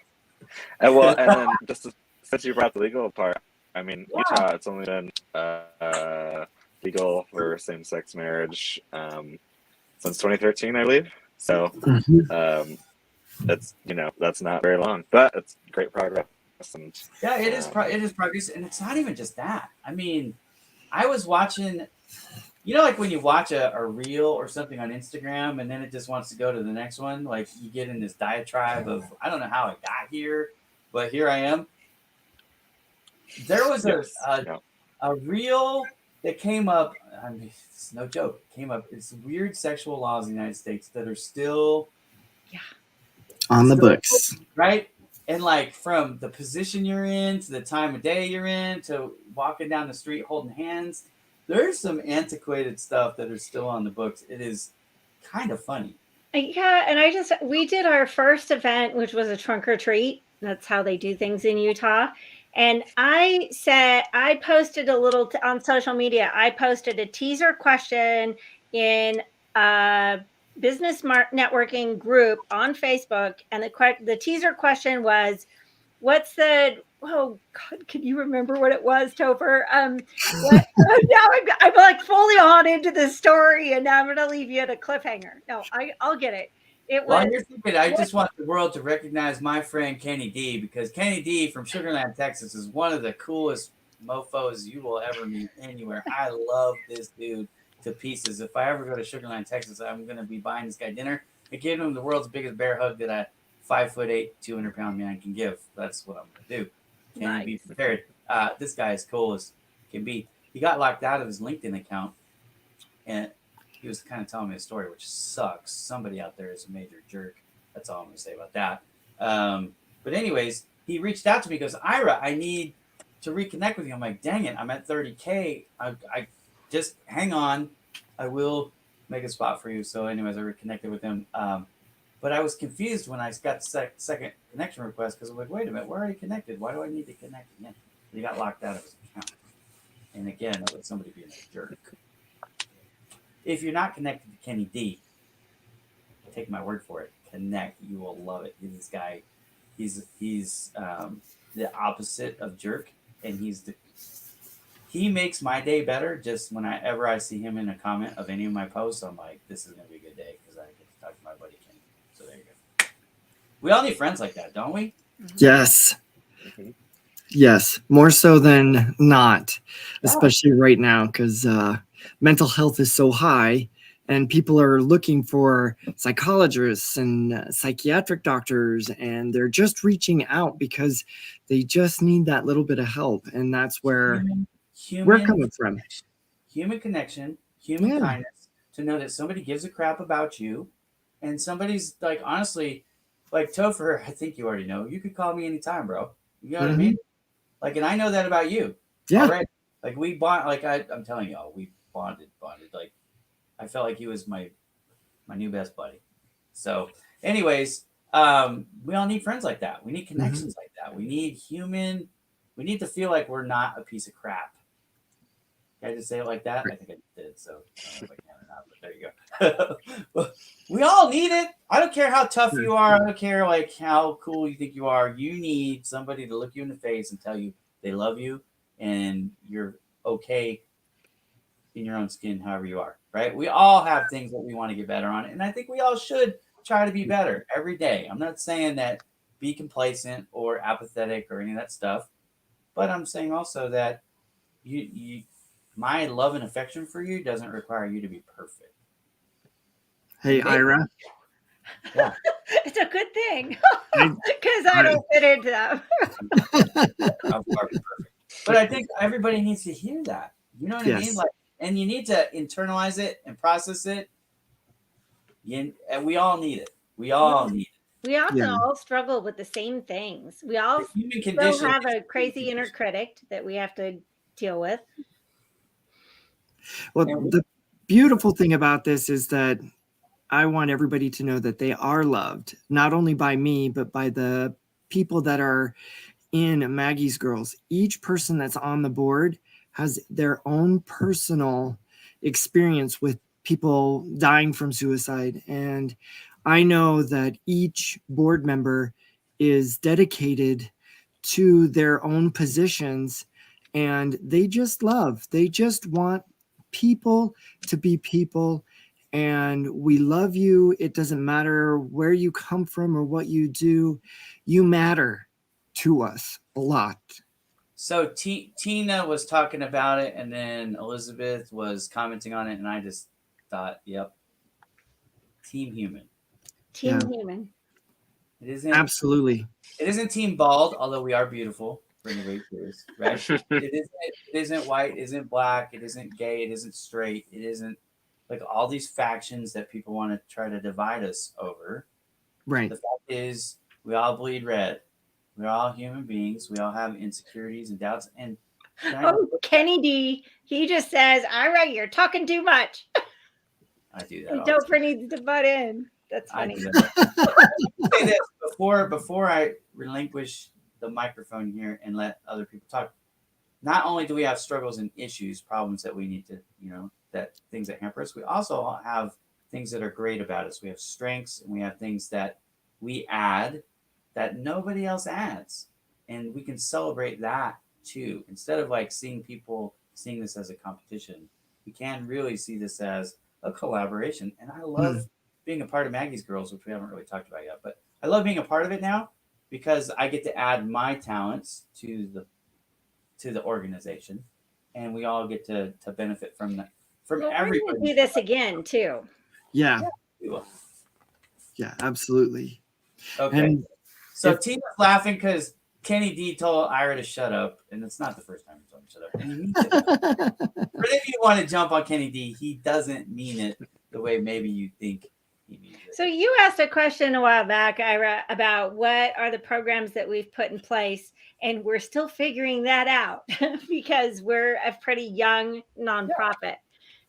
And then just since you brought the legal part, I mean, Utah, it's only been legal for same-sex marriage since 2013, I believe. So that's not very long, but it's great progress. And, yeah, it is progress, and it's not even just that. I mean, I was watching, like when you watch a reel or something on Instagram, and then it just wants to go to the next one. Like you get in this diatribe of, I don't know how I got here, but here I am. There was Yes. a reel that came up. I mean, it's no joke. Came up. It's weird sexual laws in the United States that are still On the books. right. And like from the position you're in to the time of day you're in to walking down the street holding hands, there's some antiquated stuff that are still on the books. It is kind of funny. Yeah, and we did our first event, which was a trunk or treat. That's how they do things in Utah. And I posted a little on social media. I posted a teaser question in a business networking group on Facebook, and the teaser question was, "What's the oh God? Can you remember what it was, Topher? What now? I'm like fully on into the story, and now I'm going to leave you at a cliffhanger. No, I'll get it. It Well, was you're thinking, I just want the world to recognize my friend Kenny D, because Kenny D from Sugar Land, Texas is one of the coolest mofos you will ever meet anywhere. I love this dude to pieces. If I ever go to Sugar Land, Texas, I'm going to be buying this guy dinner and giving him the world's biggest bear hug that a 5'8", 200-pound man can give. That's what I'm going to do. Kenny, be prepared. This guy is cool as can be. He got locked out of his LinkedIn account, and he was kind of telling me a story, which sucks. Somebody out there is a major jerk. That's all I'm going to say about that. But anyways, he reached out to me. He goes, Ira, I need to reconnect with you. I'm like, dang it, I'm at 30K. I just hang on. I will make a spot for you. So anyways, I reconnected with him. But I was confused when I got the second connection request, because I'm like, wait a minute, we're already connected. Why do I need to connect again? But he got locked out of his account. And again, with somebody being a jerk. If you're not connected to Kenny D, take my word for it. Connect. You will love it. This guy, he's the opposite of jerk, and he makes my day better. Just whenever I see him in a comment of any of my posts, I'm like, this is gonna be a good day because I get to talk to my buddy Kenny. So there you go. We all need friends like that, don't we? Yes. Mm-hmm. Yes. More so than not, especially right now, because mental health is so high and people are looking for psychologists and psychiatric doctors, and they're just reaching out because they just need that little bit of help. And that's where we're coming from. Human connection, human kindness, to know that somebody gives a crap about you, and somebody's like, honestly, like Topher, I think you already know, you could call me anytime, bro. You know what I mean? Like, and I know that about you. Yeah. Already. Like we bond, like I'm telling y'all, we bonded. Like I felt like he was my new best buddy. So anyways, we all need friends like that. We need connections like that. We need to feel like we're not a piece of crap. Can I just say it like that? I think I did. So I don't know if I can or not, but there you go. We all need it. I don't care how tough you are. I don't care like how cool you think you are. You need somebody to look you in the face and tell you they love you and you're okay in your own skin, however you are, right? We all have things that we want to get better on. And I think we all should try to be better every day. I'm not saying that be complacent or apathetic or any of that stuff, but I'm saying also that my love and affection for you doesn't require you to be perfect. Hey, Ira. Yeah. It's a good thing because I don't fit into that. I'm far from perfect. But I think everybody needs to hear that. You know what I mean? Like, and you need to internalize it and process it. And we all need it. We all need it. We often all struggle with the same things. We all still have a crazy inner critic that we have to deal with. Well, the beautiful thing about this is that I want everybody to know that they are loved, not only by me, but by the people that are in Maggies Gurls. Each person that's on the board has their own personal experience with people dying from suicide. And I know that each board member is dedicated to their own positions, and they just want people to be people. And we love you. It doesn't matter where you come from or what you do. You matter to us a lot. So Tina was talking about it, and then Elizabeth was commenting on it, and I just thought, yep, team human. Team human. It isn't absolutely. It isn't team bald, although we are beautiful. bring a vaporous, right? It isn't white, it isn't black, it isn't gay, it isn't straight, it isn't like all these factions that people want to try to divide us over. Right. The fact is, we all bleed red. We're all human beings. We all have insecurities and doubts. And Oh, Kenny D, he just says, Ira, you're talking too much. I do that. And all the time. Topher needs to butt in. That's I funny. do that. Say this before I relinquish the microphone here and let other people talk. Not only do we have struggles and issues, problems that we need to, that things that hamper us, we also have things that are great about us. We have strengths and we have things that we add that nobody else adds. And we can celebrate that too. Instead of like seeing this as a competition, we can really see this as a collaboration. And I love being a part of Maggies Gurls, which we haven't really talked about yet, but I love being a part of it now because I get to add my talents to the organization, and we all get to benefit from that. From everybody. We're going to do this again too. Yeah. We will. Yeah, absolutely. Okay. And so Tina's laughing because Kenny D told Ira to shut up, and it's not the first time he told him to shut up. And he means it. But if you want to jump on Kenny D, he doesn't mean it the way maybe you think he means it. So you asked a question a while back, Ira, about what are the programs that we've put in place, and we're still figuring that out because we're a pretty young nonprofit. Yeah.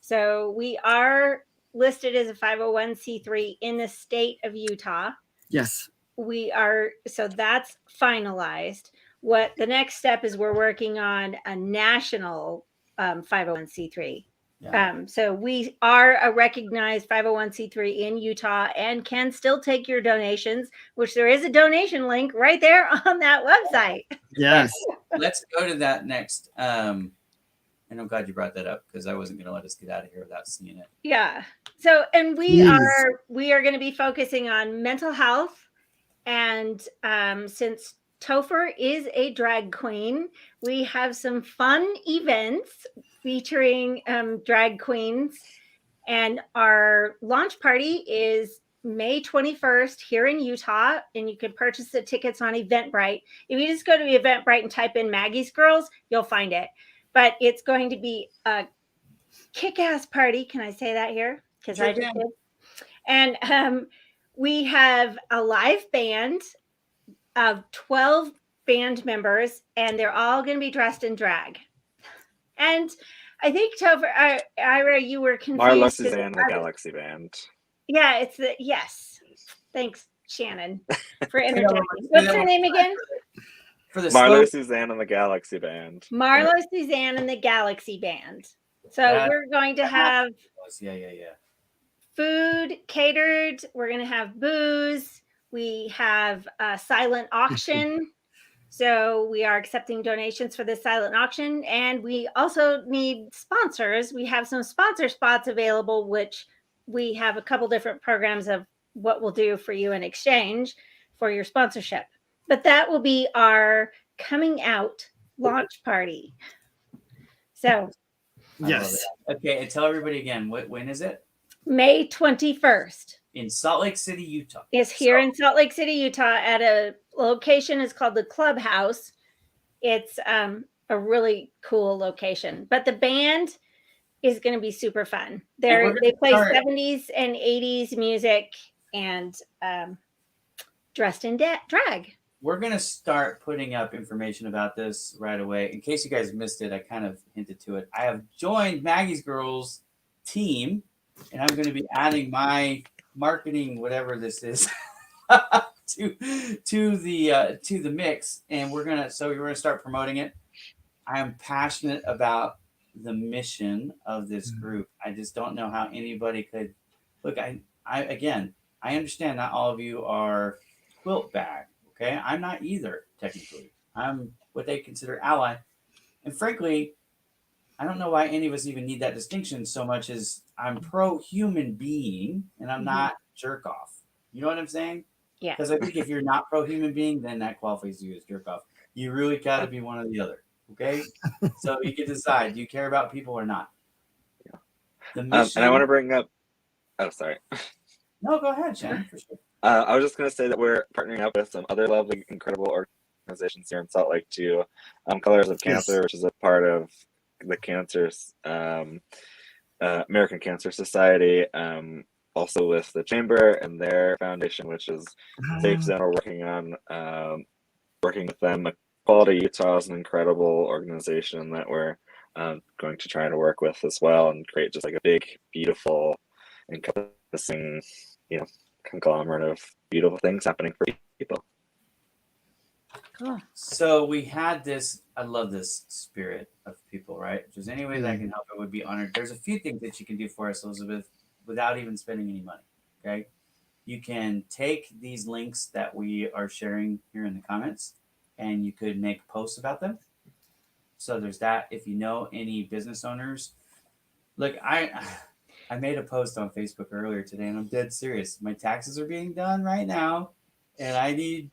So we are listed as a 501c3 in the state of Utah. Yes. So that's finalized. What the next step is, we're working on a national 501c3. Yeah. So we are a recognized 501c3 in Utah and can still take your donations, which there is a donation link right there on that website. Yes. Let's go to that next. And I'm glad you brought that up because I wasn't going to let us get out of here without seeing it. Yeah. So, and we are going to be focusing on mental health. And since Topher is a drag queen, we have some fun events featuring drag queens. And our launch party is May 21st here in Utah. And you can purchase the tickets on Eventbrite. If you just go to Eventbrite and type in Maggies Gurls, you'll find it. But it's going to be a kick-ass party. Can I say that here? Because I just did. And we have a live band of 12 band members, and they're all going to be dressed in drag. And I think, Topher, Ira, you were confused. Marlo Suzanne and the Galaxy Band. Yeah, yes. Thanks, Shannon, for interjecting. What's her name again? Marlo Suzanne and the Galaxy Band. Marlo Suzanne and the Galaxy Band. So we're going to have food catered. We're going to have booze. We have a silent auction. So we are accepting donations for this silent auction. And we also need sponsors. We have some sponsor spots available, which we have a couple different programs of what we'll do for you in exchange for your sponsorship. But that will be our coming out launch party. So. Yes. Okay. And tell everybody again, when is it? May 21st. In Salt Lake City, Utah. It's here in Salt Lake City, Utah, at a location. It's called the Clubhouse. It's a really cool location. But the band is going to be super fun. They play 70s and 80s music and dressed in drag. We're going to start putting up information about this right away. In case you guys missed it, I kind of hinted to it. I have joined Maggies Gurls team, and I'm going to be adding my marketing, whatever this is, to the mix, and we're gonna start promoting it. I am passionate about the mission of this group. I just don't know how anybody could look. I understand not all of you are Quilt Bag. Okay, I'm not either technically. I'm what they consider ally, and frankly, I don't know why any of us even need that distinction so much as I'm pro human being and I'm not jerk off. You know what I'm saying? Yeah. Because I think if you're not pro human being, then that qualifies you as jerk off. You really got to be one or the other. Okay. So you can decide, do you care about people or not? Yeah. The mission, and I want to bring up, oh, sorry. No, go ahead, Shannon, for sure. I was just going to say that we're partnering up with some other lovely, incredible organizations here in Salt Lake too. Colors of Cancer, Yes. which is a part of the American Cancer Society, also with the Chamber and their foundation, which is Safe Zone. We're working on working with them. Quality Utah is an incredible organization that we're going to try to work with as well, and create just like a big, beautiful, encompassing, conglomerate of beautiful things happening for people. Cool. So we had this, I love this spirit of people, right? If there's any way that I can help, it would be honored. There's a few things that you can do for us, Elizabeth, without even spending any money. Okay. You can take these links that we are sharing here in the comments and you could make posts about them. So there's that. If you know any business owners, look, I made a post on Facebook earlier today and I'm dead serious. My taxes are being done right now and I need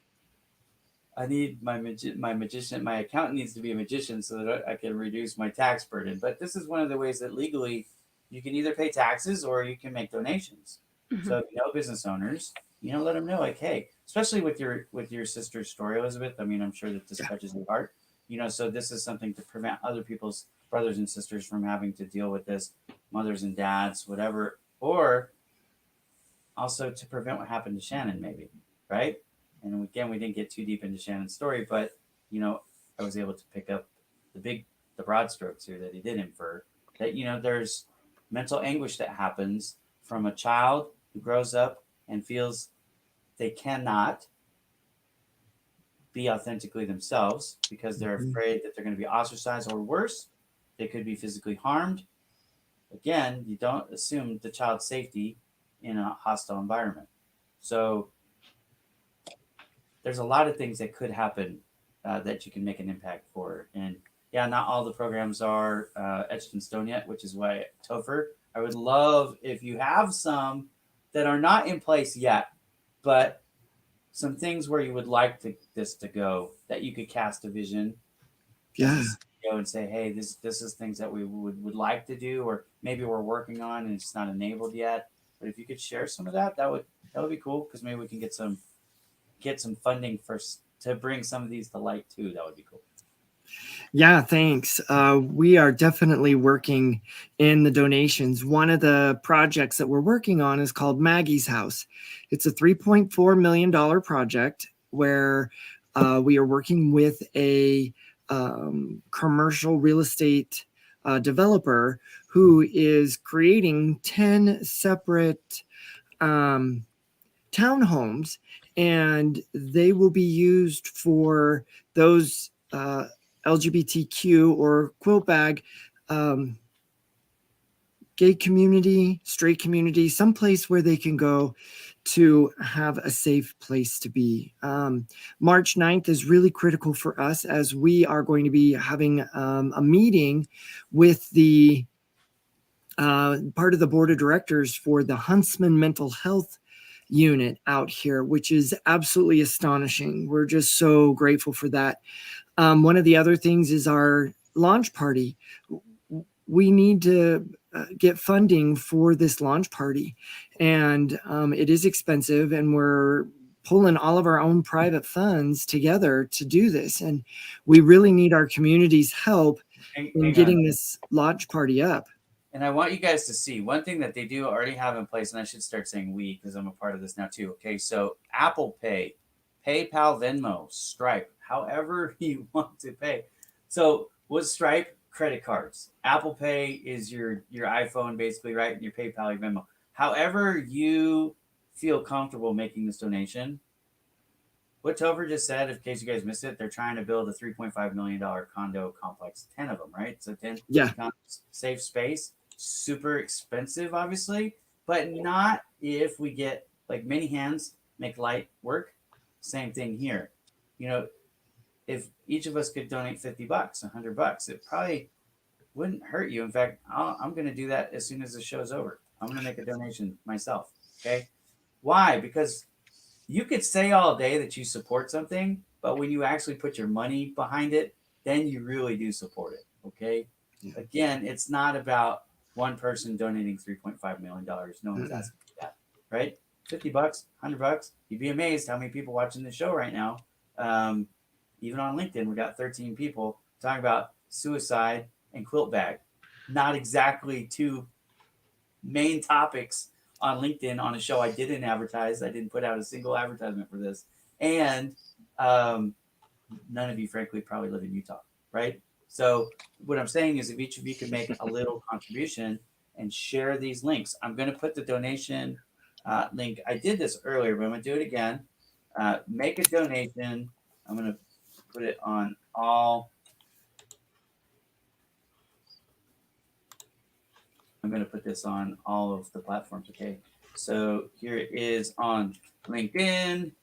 my magician, my accountant needs to be a magician so that I can reduce my tax burden. But this is one of the ways that legally you can either pay taxes or you can make donations. So if you know business owners, let them know, like, hey, especially with your sister's story, Elizabeth. I mean, I'm sure that this touches your heart. So this is something to prevent other people's brothers and sisters from having to deal with this, mothers and dads, whatever, or also to prevent what happened to Shannon, maybe, right? And again, we didn't get too deep into Shannon's story, but I was able to pick up the broad strokes here that he did infer that there's mental anguish that happens from a child who grows up and feels they cannot be authentically themselves because they're afraid that they're going to be ostracized, or worse, they could be physically harmed. Again, you don't assume the child's safety in a hostile environment. So there's a lot of things that could happen that you can make an impact for. And yeah, not all the programs are etched in stone yet, which is why, Topher, I would love if you have some that are not in place yet, but some things where you would like this to go, that you could cast a vision as a CEO and say, hey, this is things that we would like to do, or maybe we're working on and it's not enabled yet. But if you could share some of that, that would be cool, because maybe we can get some funding to bring some of these to light too. That would be cool. Yeah, thanks. We are definitely working in the donations. One of the projects that we're working on is called Maggie's House. It's a $3.4 million project where we are working with a commercial real estate developer who is creating 10 separate townhomes, and they will be used for those LGBTQ or Quilt Bag gay community, straight community, someplace where they can go to have a safe place to be. March 9th is really critical for us, as we are going to be having a meeting with the part of the board of directors for the Huntsman Mental Health Unit out here, which is absolutely astonishing. We're just so grateful for that. One of the other things is our launch party. We need to get funding for this launch party, and it is expensive, and we're pulling all of our own private funds together to do this, and we really need our community's help in getting this launch party up. And I want you guys to see one thing that they do already have in place, and I should start saying we, because I'm a part of this now too. Okay, so Apple Pay, PayPal, Venmo, Stripe, however you want to pay. So with Stripe, credit cards. Apple Pay is your iPhone, basically, right? And your PayPal, your Venmo. However you feel comfortable making this donation. What Topher just said, in case you guys missed it, they're trying to build a $3.5 million condo complex, 10 of them, right? So 10 safe space, super expensive, obviously, but not if we get, like, many hands make light work. Same thing here. If each of us could donate $50, $100, it probably wouldn't hurt you. In fact, I'm going to do that as soon as the show's over. I'm going to make a donation myself. Okay. Why? Because you could say all day that you support something, but when you actually put your money behind it, then you really do support it. Okay. Again, it's not about one person donating $3.5 million. No one's asking for that, right? $50, $100. You'd be amazed how many people watching the show right now even on LinkedIn, we got 13 people talking about suicide and Quilt Bag. Not exactly two main topics on LinkedIn on a show I didn't advertise. I didn't put out a single advertisement for this. And none of you, frankly, probably live in Utah, right? So what I'm saying is if each of you can make a little contribution and share these links, I'm going to put the donation link. I did this earlier, but I'm going to do it again. Make a donation. I'm going to put it on all. I'm going to put this on all of the platforms. Okay. So here it is on LinkedIn.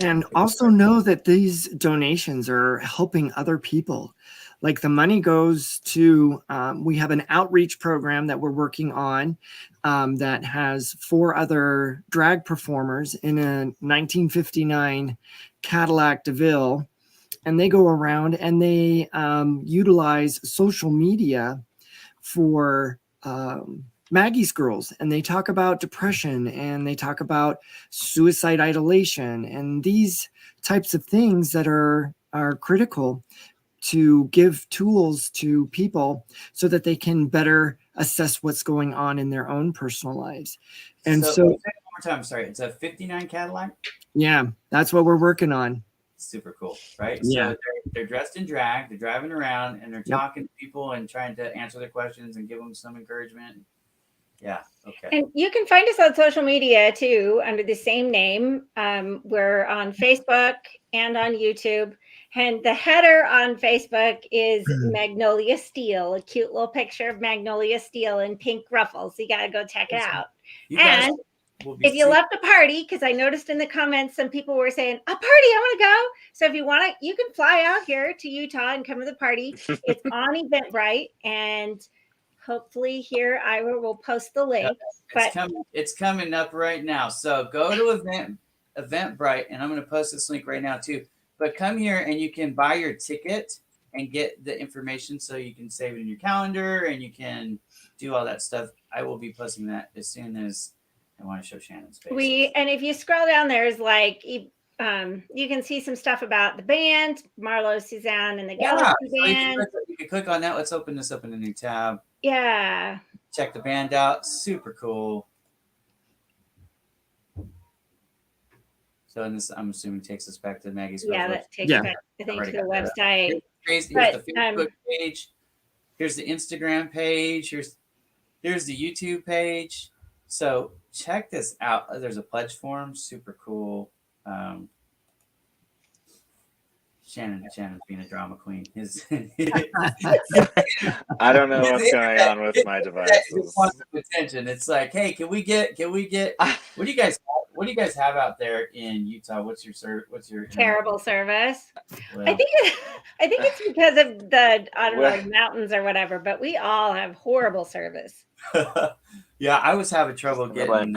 And also know that these donations are helping other people. Like the money goes to, we have an outreach program that we're working on that has 4 other drag performers in a 1959 Cadillac DeVille. And they go around and they utilize social media for Maggies Gurls, and they talk about depression and they talk about suicide ideation and these types of things that are critical to give tools to people so that they can better assess what's going on in their own personal lives. And so one more time, sorry, it's a 59 Cadillac. Yeah, that's what we're working on. Super cool, right? Yeah. So they're dressed in drag, they're driving around, and they're talking to people and trying to answer their questions and give them some encouragement. Yeah, okay. And you can find us on social media too under the same name. We're on Facebook and on YouTube. And the header on Facebook is Magnolia Steele, a cute little picture of Magnolia Steele in pink ruffles. You got to go check it out. And if you left a party, because I noticed in the comments some people were saying, a party, I want to go. So if you want to, you can fly out here to Utah and come to the party. It's on Eventbrite, and hopefully here Ira will post the link. It's coming up right now. So go to Eventbrite, and I'm going to post this link right now too. But come here and you can buy your ticket and get the information so you can save it in your calendar and you can do all that stuff. I will be posting that as soon as I want to show Shannon's face. And if you scroll down, there's like you can see some stuff about the band, Marlo, Suzanne, and the Galaxy Band. You can click on that. Let's open this up in a new tab. Yeah. Check the band out. Super cool. So I'm assuming takes us back to Maggie's. Yeah, that takes us back, I think, to the website. Here's the Facebook page. Here's the Instagram page. Here's the YouTube page. So check this out. There's a pledge form. Super cool. Shannon's being a drama queen. I don't know what's going on with my devices. Just wants attention. It's like, hey, can we get? What do you guys have out there in Utah? What's your terrible service? Well, I think it's because of the mountains or whatever. But we all have horrible service. Yeah, I was having trouble getting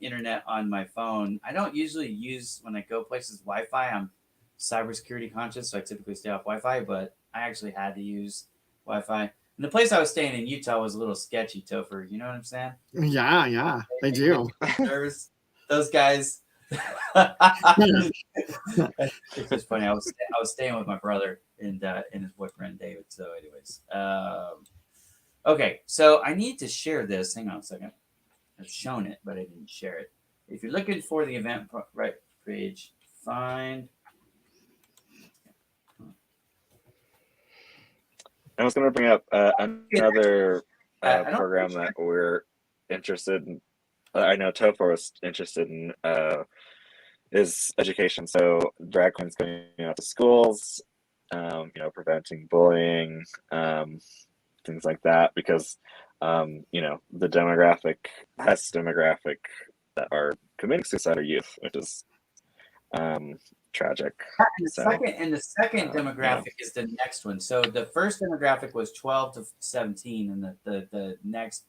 internet on my phone. I don't usually use when I go places Wi-Fi. I'm cybersecurity conscious, so I typically stay off Wi-Fi, but I actually had to use Wi-Fi. And the place I was staying in Utah was a little sketchy, Topher. You know what I'm saying? Yeah, I do. Those guys. It's just funny. I was staying with my brother and his boyfriend David. So, anyways, okay. So I need to share this. Hang on a second. I've shown it, but I didn't share it. If you're looking for the Eventbrite page, find. I was going to bring up another program that we're interested in. I know Topher was interested in is education. So drag queens going out to schools, preventing bullying, things like that, because the demographic that are committing suicide are youth, which is tragic. And the second demographic is the next one. So the first demographic was 12 to 17, and the next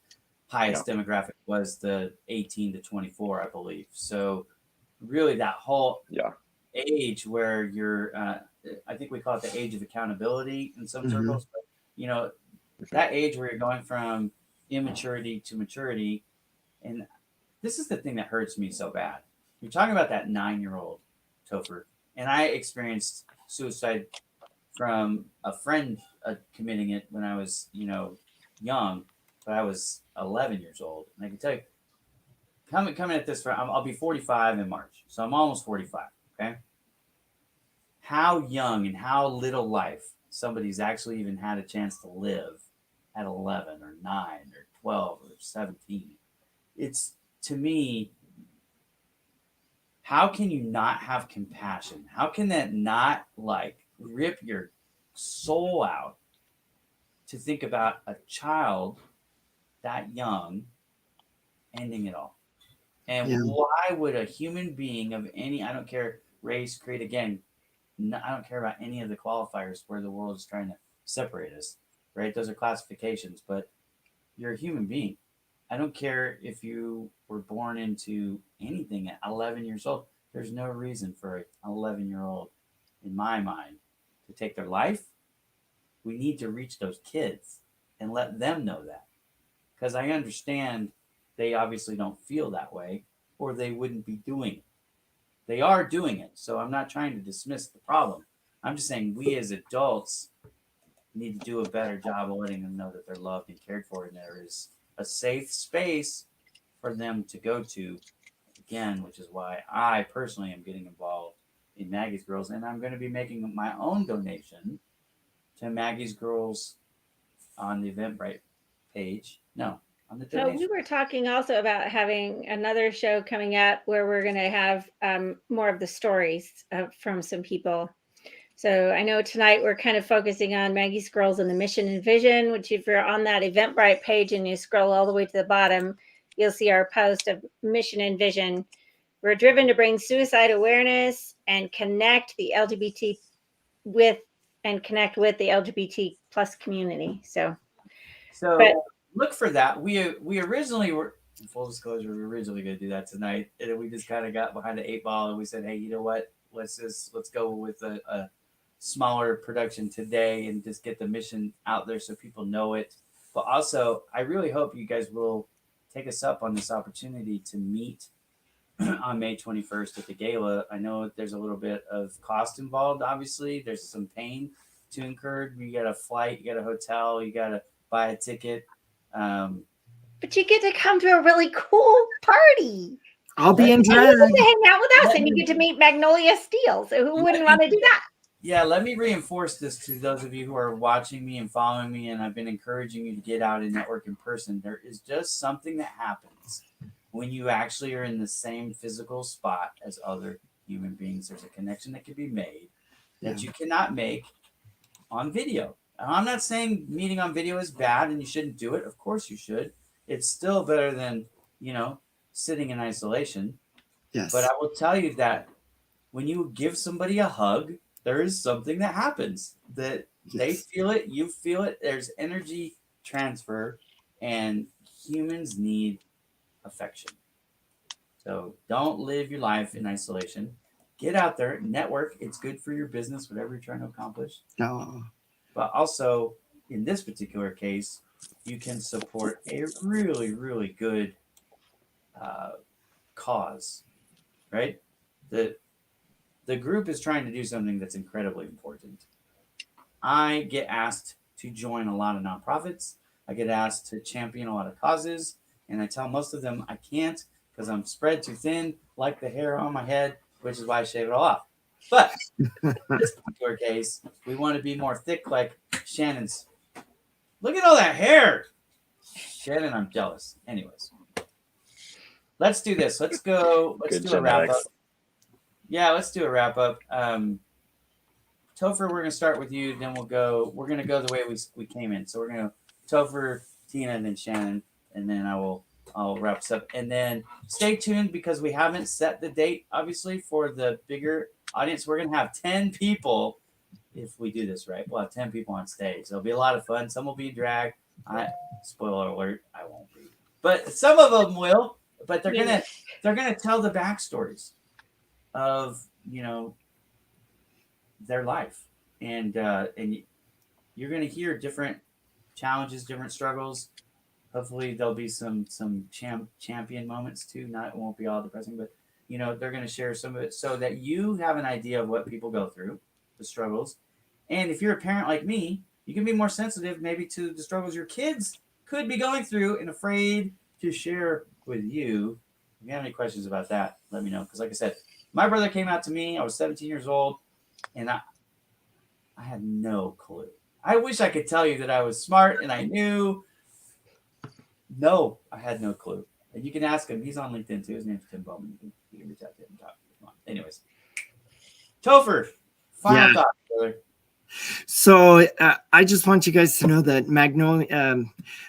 highest demographic was the 18 to 24, I believe. So really that whole age where you're, I think we call it the age of accountability in some circles, but that age where you're going from immaturity to maturity. And this is the thing that hurts me so bad. You're talking about that 9-year-old Topher, and I experienced suicide from a friend committing it when I was, young, but I was 11 years old. And I can tell you, coming at this, I'll be 45 in March, so I'm almost 45. Okay, how young and how little life somebody's actually even had a chance to live at 11 or 9 or 12 or 17. It's, to me, how can you not have compassion? How can that not like rip your soul out to think about a child that young ending it all? And Yeah. why would a human being of any, I don't care, race, creed, again, I don't care about any of the qualifiers where the world is trying to separate us, right? Those are classifications, but you're a human being. I don't care if you were born into anything at 11 years old. There's no reason for an 11-year-old, in my mind, to take their life. We need to reach those kids and let them know that. Because I understand they obviously don't feel that way, or they wouldn't be doing it. They are doing it. So I'm not trying to dismiss the problem. I'm just saying we as adults need to do a better job of letting them know that they're loved and cared for, and there is a safe space for them to go to, again, which is why I personally am getting involved in Maggies Girls, and I'm going to be making my own donation to Maggies Girls on the Eventbrite page. No, on the So we donation. were talking also about having another show coming up where we're going to have more of the stories from some people. So I know tonight we're kind of focusing on Maggies Girls and the mission and vision, which if you're on that Eventbrite page and you scroll all the way to the bottom, you'll see our post of mission and vision. We're driven to bring suicide awareness and connect the LGBT with the LGBT plus community. So but Look for that. We originally were, in full disclosure, we were originally going to do that tonight, and we just kind of got behind the 8 ball, and we said, hey, you know what? Let's go with a smaller production today and just get the mission out there so people know it. But also, I really hope you guys will take us up on this opportunity to meet on May 21st at the gala. I know there's a little bit of cost involved. Obviously, there's some pain to incur. You got a flight, you got a hotel, you got to buy a ticket. But you get to come to a really cool party. I'll be in And drag. you get to hang out with us, and you get to meet Magnolia Steele. So who wouldn't want to do that? Yeah, let me reinforce this to those of you who are watching me and following me, and I've been encouraging you to get out and network in person. There is just something that happens when you actually are in the same physical spot as other human beings. There's a connection that can be made that you cannot make on video. I'm not saying meeting on video is bad and you shouldn't do it. Of course you should. It's still better than, sitting in isolation. Yes. But I will tell you that when you give somebody a hug, there is something that happens that they feel it, you feel it. There's energy transfer, and humans need affection. So don't live your life in isolation. Get out there, network. It's good for your business, whatever you're trying to accomplish. No. But also, in this particular case, you can support a really, really good cause, right? The group is trying to do something that's incredibly important. I get asked to join a lot of nonprofits. I get asked to champion a lot of causes, and I tell most of them I can't because I'm spread too thin, like the hair on my head, which is why I shave it all off. But in this particular case, we want to be more thick, like Shannon's. Look at all that hair, Shannon. I'm jealous. Anyways, let's do this. Let's go. Let's Good do a wrap up. genetics. Yeah, let's do a wrap up. Topher, we're gonna start with you. Then we'll go. We're gonna go the way we came in. So we're gonna Topher, Tina, and then Shannon, and then I'll wrap this up. And then stay tuned because we haven't set the date, obviously, for the bigger audience. We're gonna have 10 people if we do this right. We'll have 10 people on stage. It'll be a lot of fun. Some will be in drag. Spoiler alert, I won't be, but some of them will. But they're gonna tell the backstories of their life, and you're going to hear different challenges, different struggles. Hopefully there'll be some champion moments too. It won't be all depressing, but you know, they're going to share some of it so that you have an idea of what people go through, the struggles. And if you're a parent like me, you can be more sensitive maybe to the struggles your kids could be going through and afraid to share with you. If you have any questions about that, let me know. Because like I said, my brother came out to me. I was 17 years old, and I had no clue. I wish I could tell you that I was smart and I knew. No, I had no clue. And you can ask him. He's on LinkedIn too. His name's Tim Bowman. You can reach out to him and talk to him. Anyways, Topher, final thoughts, brother. So I just want you guys to know that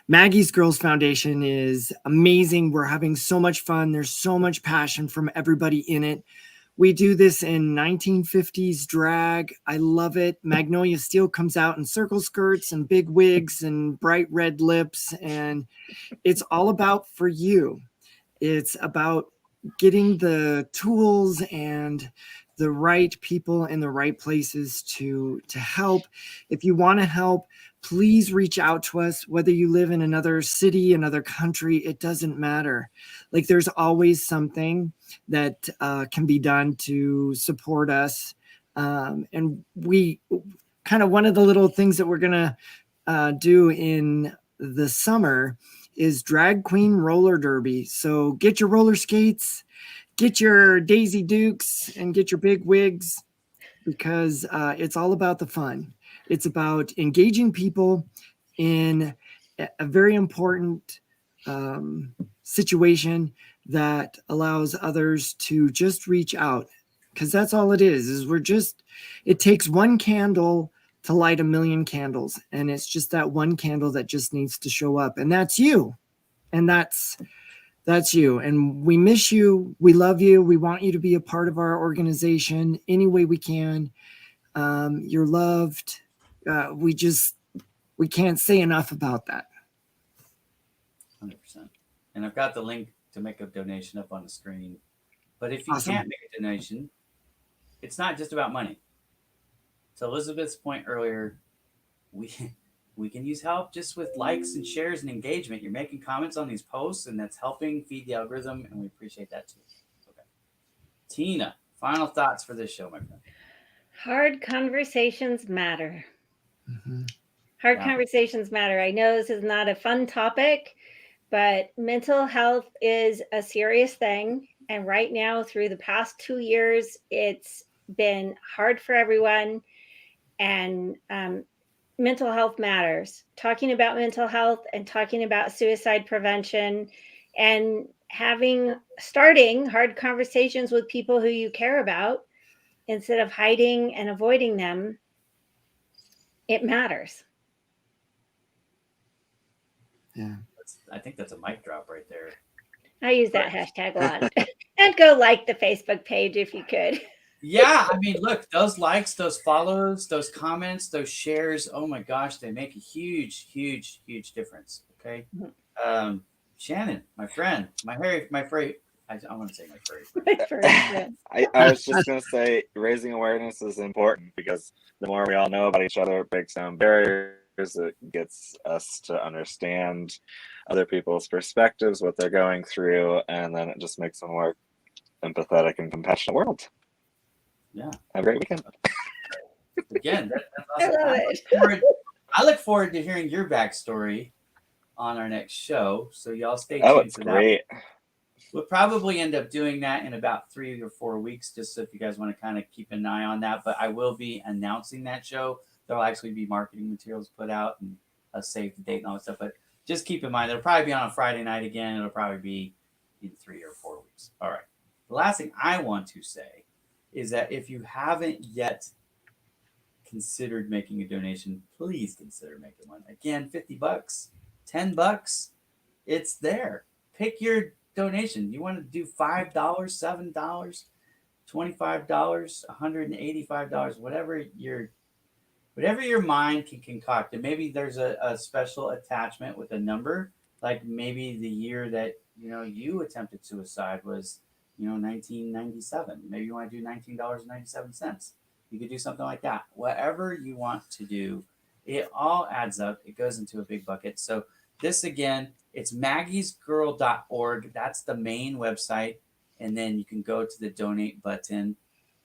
Maggies Girls Foundation is amazing. We're having so much fun. There's so much passion from everybody in it. We do this in 1950s drag. I love it. Magnolia Steele comes out in circle skirts and big wigs and bright red lips. And it's all about for you. It's about getting the tools and the right people in the right places to help. If you want to help, please reach out to us, whether you live in another city, another country, it doesn't matter. Like there's always something that can be done to support us. And we kind of, one of the little things that we're going to do in the summer is drag queen roller derby. So get your roller skates, get your Daisy Dukes, and get your big wigs, because it's all about the fun. It's about engaging people in a very important situation that allows others to just reach out, because that's all it is it takes one candle to light a million candles, and it's just that one candle that just needs to show up, and that's you. And that's you. And we miss you. We love you. We want you to be a part of our organization any way we can. You're loved. We can't say enough about that. 100%. And I've got the link to make a donation up on the screen. But if you Awesome. can't make a donation, it's not just about money. To Elizabeth's point earlier, we can use help just with likes and shares and engagement. You're making comments on these posts, and that's helping feed the algorithm, and we appreciate that too. Okay. Tina, final thoughts for this show, my friend. Hard conversations matter. Mm-hmm. Hard conversations matter. I know this is not a fun topic, but mental health is a serious thing. And right now, through the past 2 years, it's been hard for everyone. And mental health matters. Talking about mental health and talking about suicide prevention and starting hard conversations with people who you care about instead of hiding and avoiding them, it matters. Yeah. I think that's a mic drop right there. I use that hashtag a lot. And go like the Facebook page if you could. Yeah, I mean, look, those likes, those follows, those comments, those shares, oh my gosh, they make a huge, huge, huge difference. Okay. Shannon, my friend, my furry, I want to say my furry. I was just going to say raising awareness is important, because the more we all know about each other, it breaks down barriers. It gets us to understand other people's perspectives, what they're going through, and then it just makes a more empathetic and compassionate world. Yeah. Have a great weekend. Again, that's awesome. I look forward to hearing your backstory on our next show. So y'all stay tuned. Oh, it's great. We'll probably end up doing that in about 3 or 4 weeks, just so if you guys want to kind of keep an eye on that. But I will be announcing that show. There'll actually be marketing materials put out and save the date and all that stuff. But just keep in mind, it'll probably be on a Friday night again. It'll probably be in 3 or 4 weeks. All right. The last thing I want to say is that if you haven't yet considered making a donation, please consider making one. Again, $50, $10, it's there. Pick your donation. You want to do $5, $7, $25, $185, whatever your mind can concoct. And maybe there's a special attachment with a number, like maybe the year that you attempted suicide was 1997. Maybe you want to do $19.97. You could do something like that. Whatever you want to do, it all adds up. It goes into a big bucket. So this, again, it's maggiesgirl.org. That's the main website. and then you can go to the donate button.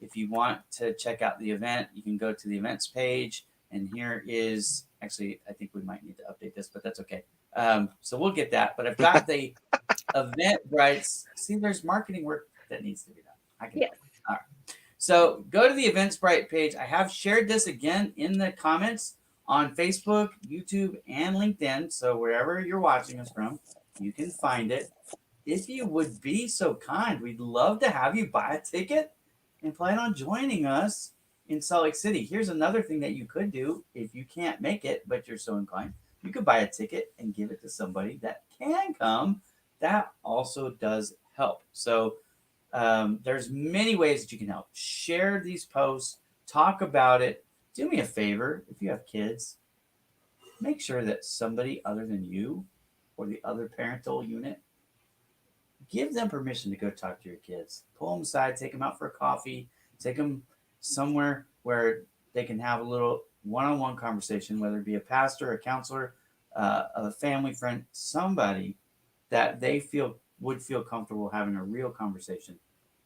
If you want to check out the event, you can go to the events page, and here is, actually, I think we might need to update this, but that's okay. So we'll get that. But I've got the Eventbrite. See, there's marketing work that needs to be done. I can. Yes. All right. So go to the Eventbrite page. I have shared this again in the comments on Facebook, YouTube, and LinkedIn. So wherever you're watching us from, you can find it. If you would be so kind, we'd love to have you buy a ticket and plan on joining us in Salt Lake City. Here's another thing that you could do if you can't make it, but you're so inclined. You could buy a ticket and give it to somebody that can come. That also does help. So there's many ways that you can help. Share these posts, talk about it. Do me a favor, if you have kids, make sure that somebody other than you or the other parental unit, give them permission to go talk to your kids. Pull them aside, take them out for a coffee, take them somewhere where they can have a little one-on-one conversation, whether it be a pastor, a counselor, a family friend, somebody that they would feel comfortable having a real conversation,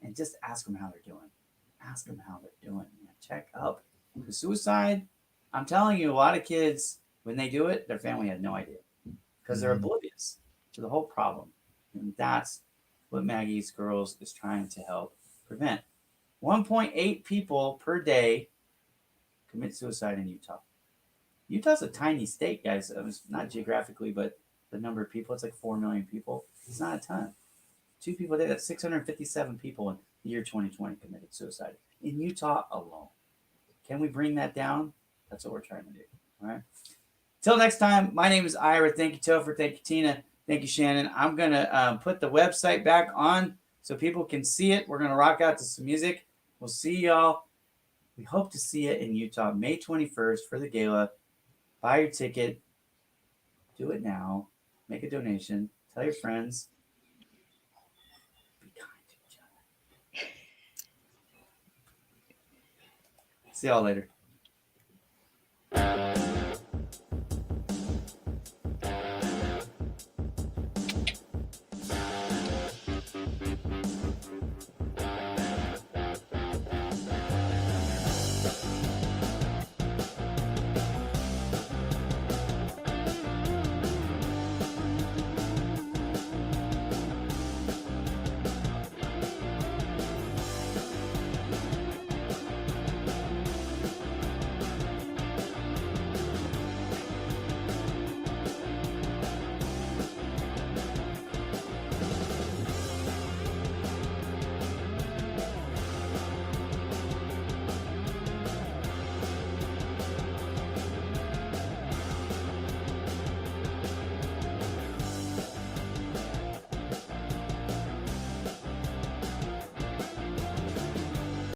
and just ask them how they're doing. Ask them how they're doing. Check up. The suicide, I'm telling you, a lot of kids, when they do it, their family had no idea because they're oblivious to the whole problem. And that's what Maggies Gurls is trying to help prevent. 1.8 people per day commit suicide in Utah. Utah's a tiny state, guys. It's not geographically, but the number of people, it's like 4 million people. It's not a ton. 2 people a day, that's 657 people in the year 2020 committed suicide in Utah alone. Can we bring that down? That's what we're trying to do. All right. Till next time, my name is Ira. Thank you, Topher. Thank you, Tina. Thank you, Shannon. I'm going to put the website back on so people can see it. We're going to rock out to some music. We'll see y'all. We hope to see you in Utah May 21st for the gala. Buy your ticket. Do it now. Make a donation. Tell your friends. Be kind to each other. See y'all later.